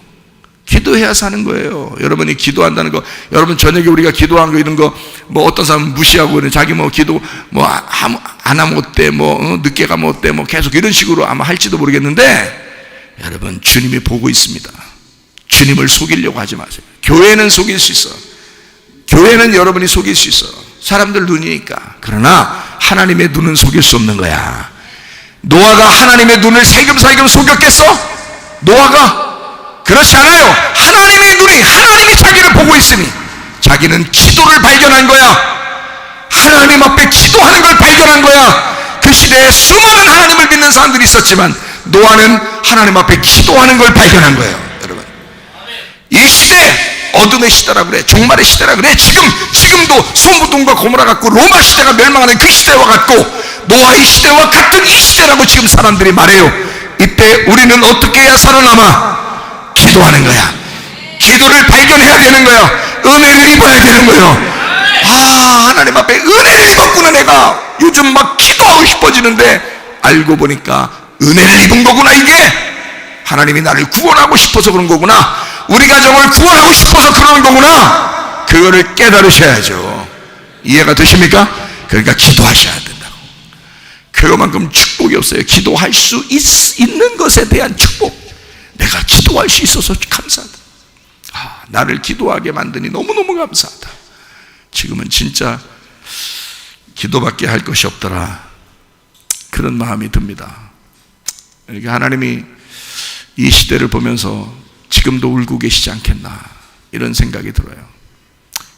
기도해야 사는 거예요. 여러분이 기도한다는 거, 여러분 저녁에 우리가 기도한 거 이런 거, 뭐 어떤 사람은 무시하고 그래. 자기 뭐 기도 뭐 안 하면 어때, 뭐 늦게 가면 어때, 뭐 계속 이런 식으로 아마 할지도 모르겠는데, 여러분 주님이 보고 있습니다. 주님을 속이려고 하지 마세요. 교회는 속일 수 있어. 교회는 여러분이 속일 수 있어. 사람들 눈이니까. 그러나 하나님의 눈은 속일 수 없는 거야. 노아가 하나님의 눈을 살금살금 속였겠어? 노아가 그렇지 않아요. 하나님의 눈이, 하나님이 자기를 보고 있으니 자기는 기도를 발견한 거야. 하나님 앞에 기도하는 걸 발견한 거야. 그 시대에 수많은 하나님을 믿는 사람들이 있었지만 노아는 하나님 앞에 기도하는 걸 발견한 거예요. 여러분, 이 시대 어둠의 시대라고 그래. 종말의 시대라고 그래. 지금도 소돔과 고모라 같고 로마 시대가 멸망하는 그 시대와 같고 노아의 시대와 같은 이 시대라고 지금 사람들이 말해요. 이때 우리는 어떻게 해야 살아남아? 기도하는 거야. 기도를 발견해야 되는 거야. 은혜를 입어야 되는 거예요. 하나님 앞에 은혜를 입었구나. 내가 요즘 막 기도하고 싶어지는데 알고 보니까 은혜를 입은 거구나. 이게 하나님이 나를 구원하고 싶어서 그런 거구나. 우리 가정을 구원하고 싶어서 그러는 거구나. 그거를 깨달으셔야죠. 이해가 되십니까? 그러니까 기도하셔야 된다고. 그거만큼 축복이 없어요. 기도할 수 있는 것에 대한 축복. 내가 기도할 수 있어서 감사하다. 나를 기도하게 만드니 너무너무 감사하다. 지금은 진짜 기도밖에 할 것이 없더라, 그런 마음이 듭니다. 그러니까 하나님이 이 시대를 보면서 지금도 울고 계시지 않겠나, 이런 생각이 들어요.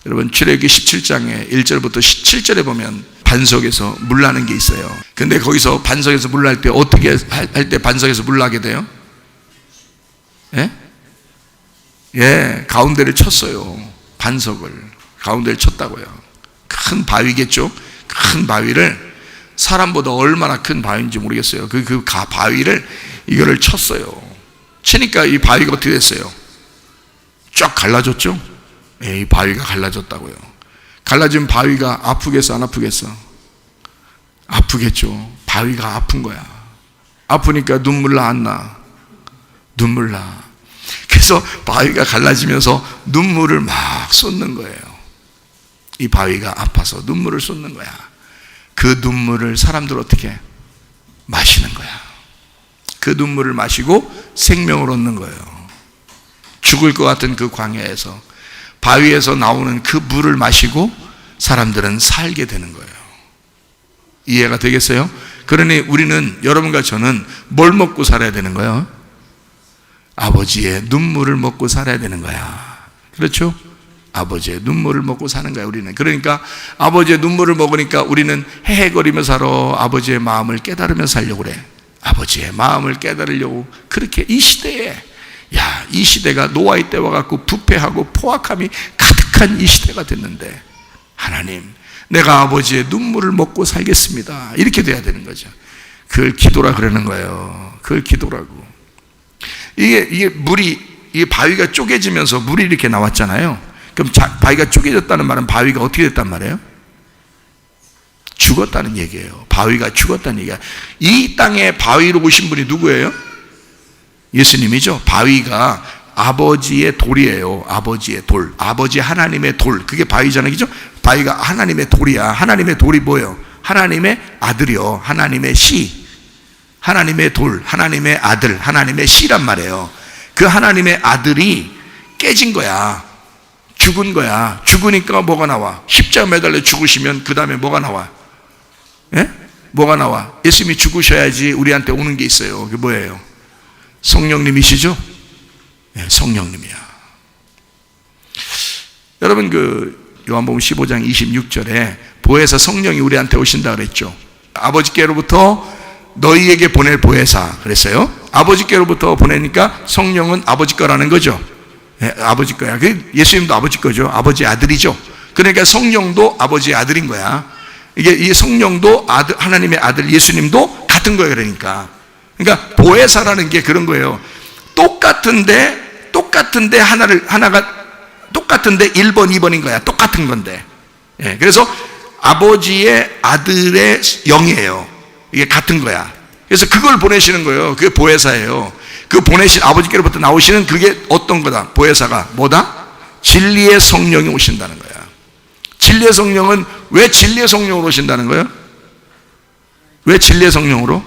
여러분, 출애굽기 17장에 1절부터 17절에 보면 반석에서 물 나는 게 있어요. 근데 거기서 반석에서 물 날 때 어떻게 할 때 반석에서 물 나게 돼요? 가운데를 쳤어요. 반석을 가운데를 쳤다고요. 큰 바위겠죠. 큰 바위를, 사람보다 얼마나 큰 바위인지 모르겠어요. 그 바위를 이거를 쳤어요. 치니까 이 바위가 어떻게 됐어요? 쫙 갈라졌죠. 이 바위가 갈라졌다고요. 갈라진 바위가 아프겠어, 안 아프겠어? 아프겠죠. 바위가 아픈 거야. 아프니까 눈물 나, 안 나? 눈물 나. 그래서 바위가 갈라지면서 눈물을 막 쏟는 거예요. 이 바위가 아파서 눈물을 쏟는 거야. 그 눈물을 사람들 어떻게 마시는 거야. 그 눈물을 마시고 생명을 얻는 거예요. 죽을 것 같은 그 광야에서 바위에서 나오는 그 물을 마시고 사람들은 살게 되는 거예요. 이해가 되겠어요? 그러니 우리는, 여러분과 저는 뭘 먹고 살아야 되는 거예요? 아버지의 눈물을 먹고 살아야 되는 거야. 그렇죠? 아버지의 눈물을 먹고 사는 거야, 우리는. 그러니까 아버지의 눈물을 먹으니까 우리는 헤헤거리며 살아. 아버지의 마음을 깨달으며 살려고 그래. 아버지의 마음을 깨달으려고. 그렇게 이 시대에, 이 시대가 노아의 때와 같고 부패하고 포악함이 가득한 이 시대가 됐는데, 하나님, 내가 아버지의 눈물을 먹고 살겠습니다, 이렇게 돼야 되는 거죠. 그걸 기도라 그러는 거예요. 그걸 기도라고. 이게 물이, 이게 바위가 쪼개지면서 물이 이렇게 나왔잖아요. 그럼 바위가 쪼개졌다는 말은 바위가 어떻게 됐단 말이에요? 죽었다는 얘기예요. 바위가 죽었다는 얘기야. 이 땅에 바위로 오신 분이 누구예요? 예수님이죠. 바위가 아버지의 돌이에요. 아버지의 돌, 아버지 하나님의 돌, 그게 바위잖아요. 그죠? 바위가 하나님의 돌이야. 하나님의 돌이 뭐예요? 하나님의 아들이요. 하나님의 씨, 하나님의 돌, 하나님의 아들, 하나님의 씨란 말이에요. 그 하나님의 아들이 깨진 거야. 죽은 거야. 죽으니까 뭐가 나와? 십자가 매달려 죽으시면 그 다음에 뭐가 나와? 뭐가 나와? 예수님이 죽으셔야지 우리한테 오는 게 있어요. 그게 뭐예요? 성령님이시죠? 성령님이야. 여러분, 요한복음 15장 26절에 보혜사 성령이 우리한테 오신다 그랬죠. 아버지께로부터 너희에게 보낼 보혜사 그랬어요. 아버지께로부터 보내니까 성령은 아버지 거라는 거죠. 아버지 거야. 예수님도 아버지 거죠. 아버지의 아들이죠. 그러니까 성령도 아버지의 아들인 거야. 이 성령도 아들, 하나님의 아들 예수님도 같은 거예요. 그러니까 보혜사라는 게 그런 거예요. 똑같은데 하나가 똑같은데 1번, 2번인 거야. 똑같은 건데. 그래서 아버지의 아들의 영이에요. 이게 같은 거야. 그래서 그걸 보내시는 거예요. 그게 보혜사예요. 그 보내신 아버지께로부터 나오시는 그게 어떤 거다? 보혜사가 뭐다? 진리의 성령이 오신다는 거야. 진리의 성령은 왜 진리의 성령으로 오신다는 거예요? 왜 진리의 성령으로?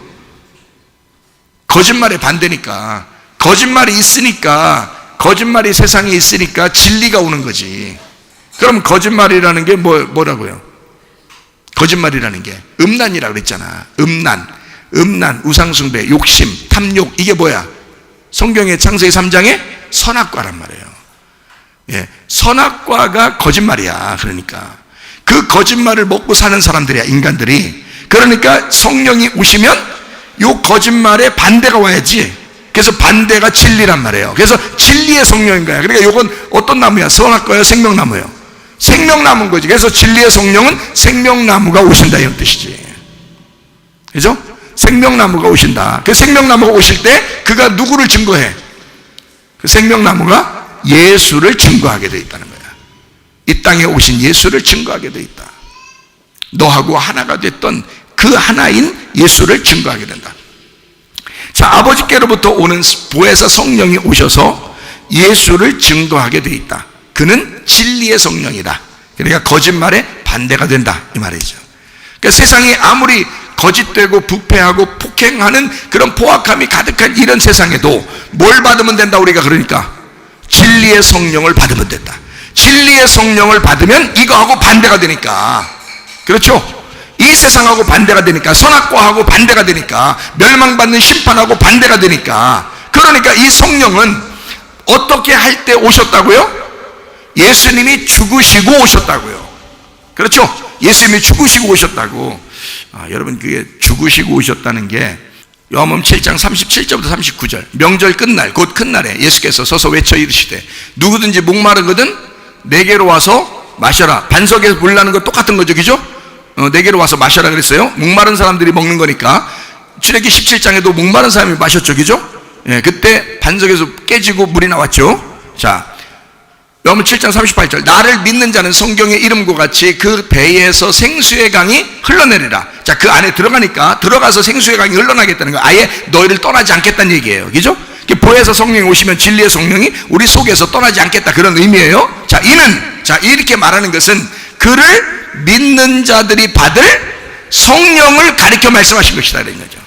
거짓말의 반대니까. 거짓말이 있으니까, 거짓말이 세상에 있으니까 진리가 오는 거지. 그럼 거짓말이라는 게 뭐라고요? 거짓말이라는 게 음란이라고 그랬잖아. 음란, 우상숭배, 욕심, 탐욕, 이게 뭐야? 성경의 창세기 3장에 선악과란 말이에요. 예, 선악과가 거짓말이야. 그러니까 그 거짓말을 먹고 사는 사람들이야, 인간들이. 그러니까 성령이 오시면 요 거짓말에 반대가 와야지. 그래서 반대가 진리란 말이에요. 그래서 진리의 성령인 거야. 그러니까 요건 어떤 나무야? 선악과요, 생명나무예요? 생명나무인 거지. 그래서 진리의 성령은 생명나무가 오신다, 이런 뜻이지. 그죠? 생명나무가 오신다. 그 생명나무가 오실 때 그가 누구를 증거해? 그 생명나무가 예수를 증거하게 되어 있다는 거야. 이 땅에 오신 예수를 증거하게 되어 있다. 너하고 하나가 됐던 그 하나인 예수를 증거하게 된다. 자, 아버지께로부터 오는 보혜사 성령이 오셔서 예수를 증거하게 되어 있다. 그는 진리의 성령이다. 그러니까 거짓말에 반대가 된다, 이 말이죠. 그러니까 세상이 아무리 거짓되고 부패하고 폭행하는 그런 포악함이 가득한 이런 세상에도 뭘 받으면 된다, 우리가? 그러니까 진리의 성령을 받으면 된다. 진리의 성령을 받으면 이거하고 반대가 되니까, 그렇죠? 이 세상하고 반대가 되니까, 선악과하고 반대가 되니까, 멸망받는 심판하고 반대가 되니까. 그러니까 이 성령은 어떻게 할 때 오셨다고요? 예수님이 죽으시고 오셨다고요. 그렇죠? 예수님이 죽으시고 오셨다고. 여러분, 그게 죽으시고 오셨다는 게 요한복음 7장 37절부터 39절, 명절 끝날, 곧 큰 날에 예수께서 서서 외쳐 이르시되 누구든지 목마르거든 내게로 와서 마셔라. 반석에서 물 나는 거 똑같은 거죠, 그죠? 내게로 와서 마셔라 그랬어요. 목마른 사람들이 먹는 거니까. 출애굽기 17장에도 목마른 사람이 마셨죠, 그죠? 예, 그때 반석에서 깨지고 물이 나왔죠. 자, 요한복음 7장 38절, 나를 믿는 자는 성경의 이름과 같이 그 배에서 생수의 강이 흘러내리라. 자, 그 안에 들어가니까 들어가서 생수의 강이 흘러나겠다는 거. 아예 너희를 떠나지 않겠다는 얘기예요, 그죠? 보혜사 성령이 오시면 진리의 성령이 우리 속에서 떠나지 않겠다, 그런 의미예요. 자, 이는, 자, 이렇게 말하는 것은 그를 믿는 자들이 받을 성령을 가리켜 말씀하신 것이다, 이런 거죠.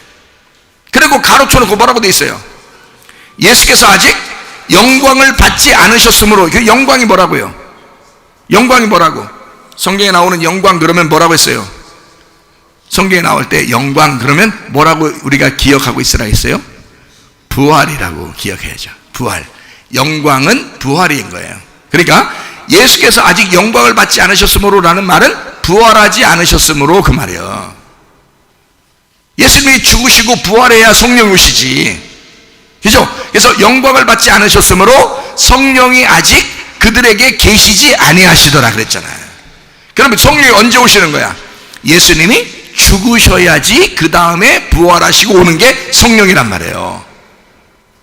그리고 가로쳐놓고 뭐라고 돼 있어요? 예수께서 아직 영광을 받지 않으셨으므로. 그 영광이 뭐라고요? 영광이 뭐라고? 성경에 나오는 영광 그러면 뭐라고 했어요? 성경에 나올 때 영광 그러면 뭐라고 우리가 기억하고 있으라 했어요? 부활이라고 기억해야죠. 부활. 영광은 부활인 거예요. 그러니까 예수께서 아직 영광을 받지 않으셨으므로 라는 말은 부활하지 않으셨으므로, 그 말이에요. 예수님이 죽으시고 부활해야 성령이 오시지, 그죠? 그래서 영광을 받지 않으셨으므로 성령이 아직 그들에게 계시지 아니하시더라 그랬잖아요. 그러면 성령이 언제 오시는 거야? 예수님이 죽으셔야지 그 다음에 부활하시고 오는 게 성령이란 말이에요.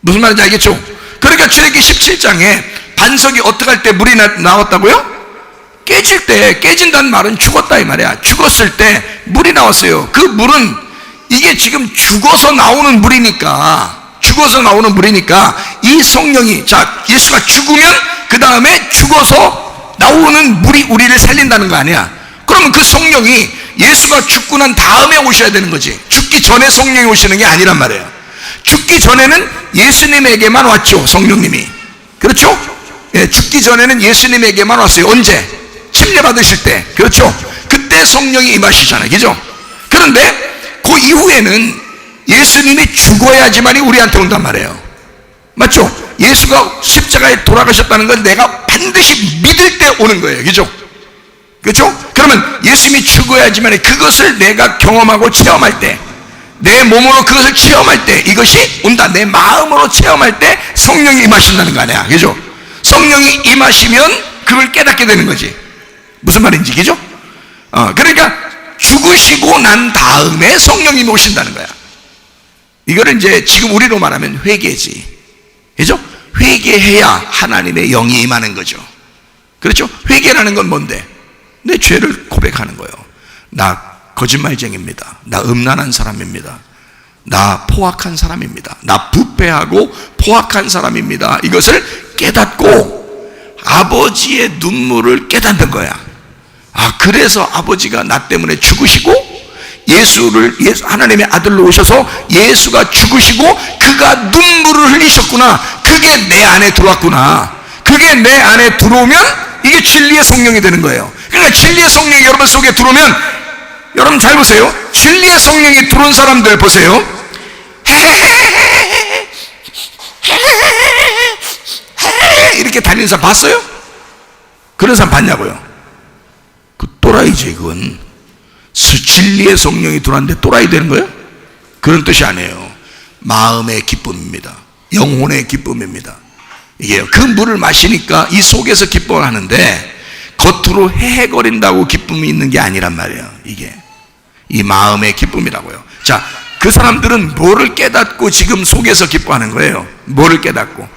무슨 말인지 알겠죠? 그러니까 출애굽기 17장에 반석이 어떻게 할 때 물이 나왔다고요? 깨질 때, 깨진다는 말은 죽었다 이 말이야. 죽었을 때 물이 나왔어요. 그 물은 이게 지금 죽어서 나오는 물이니까, 죽어서 나오는 물이니까 이 성령이, 자, 예수가 죽으면 그 다음에 죽어서 나오는 물이 우리를 살린다는 거 아니야. 그러면 그 성령이 예수가 죽고 난 다음에 오셔야 되는 거지. 죽기 전에 성령이 오시는 게 아니란 말이에요. 죽기 전에는 예수님에게만 왔죠, 성령님이. 그렇죠? 예, 죽기 전에는 예수님에게만 왔어요. 언제? 침례 받으실 때. 그렇죠? 그때 성령이 임하시잖아요, 그죠? 그런데 그 이후에는 예수님이 죽어야지만이 우리한테 온단 말이에요. 맞죠? 예수가 십자가에 돌아가셨다는 걸 내가 반드시 믿을 때 오는 거예요, 그죠? 그렇죠? 그러면 예수님이 죽어야지만이, 그것을 내가 경험하고 체험할 때, 내 몸으로 그것을 체험할 때 이것이 온다. 내 마음으로 체험할 때 성령이 임하신다는 거 아니야, 그죠? 성령이 임하시면 그걸 깨닫게 되는 거지. 무슨 말인지, 그죠? 그러니까 죽으시고 난 다음에 성령이 오신다는 거야. 이거를 이제 지금 우리로 말하면 회개지, 그죠? 회개해야 하나님의 영이 임하는 거죠. 그렇죠? 회개라는 건 뭔데? 내 죄를 고백하는 거예요. 나 거짓말쟁이입니다. 나 음란한 사람입니다. 나 포악한 사람입니다. 나 부패하고 포악한 사람입니다. 이것을 깨닫고 아버지의 눈물을 깨닫는 거야. 그래서 아버지가 나 때문에 죽으시고 하나님의 아들로 오셔서 예수가 죽으시고 그가 눈물을 흘리셨구나. 그게 내 안에 들어왔구나. 그게 내 안에 들어오면 이게 진리의 성령이 되는 거예요. 그러니까 진리의 성령이 여러분 속에 들어오면, 여러분 잘 보세요. 진리의 성령이 들어온 사람들 보세요. 이렇게 다니는 사람 봤어요? 그런 사람 봤냐고요? 그 또라이지. 그건 진리의 성령이 들어왔는데 또라이 되는 거예요? 그런 뜻이 아니에요. 마음의 기쁨입니다. 영혼의 기쁨입니다. 이게요, 그 물을 마시니까 이 속에서 기뻐를 하는데 겉으로 헤헤거린다고 기쁨이 있는 게 아니란 말이에요. 이게 이 마음의 기쁨이라고요. 자, 그 사람들은 뭐를 깨닫고 지금 속에서 기뻐하는 거예요? 뭐를 깨닫고?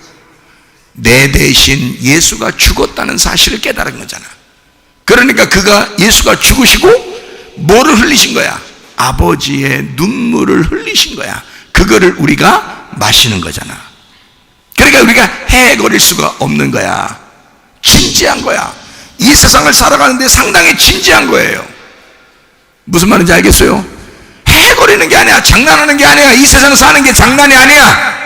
내 대신 예수가 죽었다는 사실을 깨달은 거잖아. 그러니까 그가 예수가 죽으시고 뭐를 흘리신 거야? 아버지의 눈물을 흘리신 거야. 그거를 우리가 마시는 거잖아. 그러니까 우리가 헤헤거릴 수가 없는 거야. 진지한 거야. 이 세상을 살아가는데 상당히 진지한 거예요. 무슨 말인지 알겠어요? 헤헤거리는 게 아니야. 장난하는 게 아니야. 이 세상 사는 게 장난이 아니야.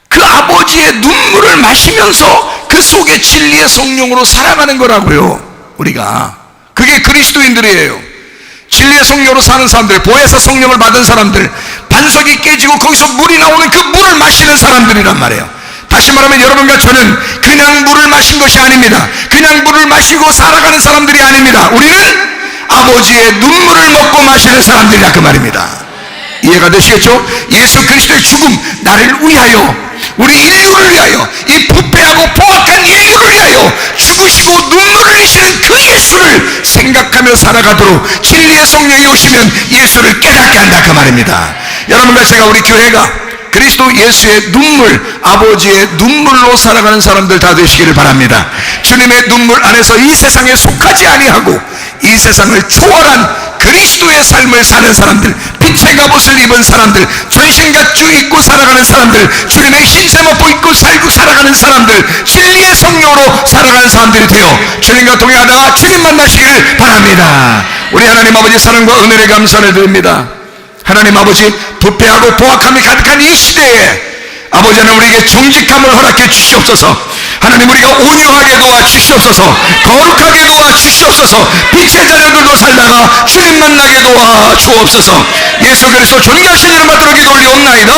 그 아버지의 눈물을 마시면서 그 속에 진리의 성령으로 살아가는 거라고요. 우리가 그게 그리스도인들이에요. 진리의 성령으로 사는 사람들, 보혜사 성령을 받은 사람들, 반석이 깨지고 거기서 물이 나오는 그 물을 마시는 사람들이란 말이에요. 다시 말하면 여러분과 저는 그냥 물을 마신 것이 아닙니다. 그냥 물을 마시고 살아가는 사람들이 아닙니다. 우리는 아버지의 눈물을 먹고 마시는 사람들이라 그 말입니다. 이해가 되시겠죠? 예수 그리스도의 죽음, 나를 위하여, 우리 인류를 위하여, 이 부패하고 포악한 인류를 위하여 죽으시고 눈물을 흘리시는 그 예수를 생각하며 살아가도록 진리의 성령이 오시면 예수를 깨닫게 한다 그 말입니다. 여러분과 제가, 우리 교회가 그리스도 예수의 눈물, 아버지의 눈물로 살아가는 사람들 다 되시기를 바랍니다. 주님의 눈물 안에서 이 세상에 속하지 아니하고 이 세상을 초월한 그리스도의 삶을 사는 사람들, 빛의 갑옷을 입은 사람들, 전신갑주 입고 살아가는 사람들, 주님의 흰세마포 입고 살고 살아가는 사람들, 진리의 성령으로 살아가는 사람들이 되어 주님과 동행하다가 주님 만나시기를 바랍니다. 우리 하나님 아버지 사랑과 은혜를 감사를 드립니다. 하나님 아버지, 부패하고 포악함이 가득한 이 시대에 아버지 하나님 우리에게 정직함을 허락해 주시옵소서. 하나님 우리가 온유하게 도와 주시옵소서. 거룩하게 도와 주시옵소서. 빛의 자녀들로 살다가 주님 만나게 도와 주옵소서. 예수 그리스도 존귀하신 이름 받들어 기도 올리옵나이다.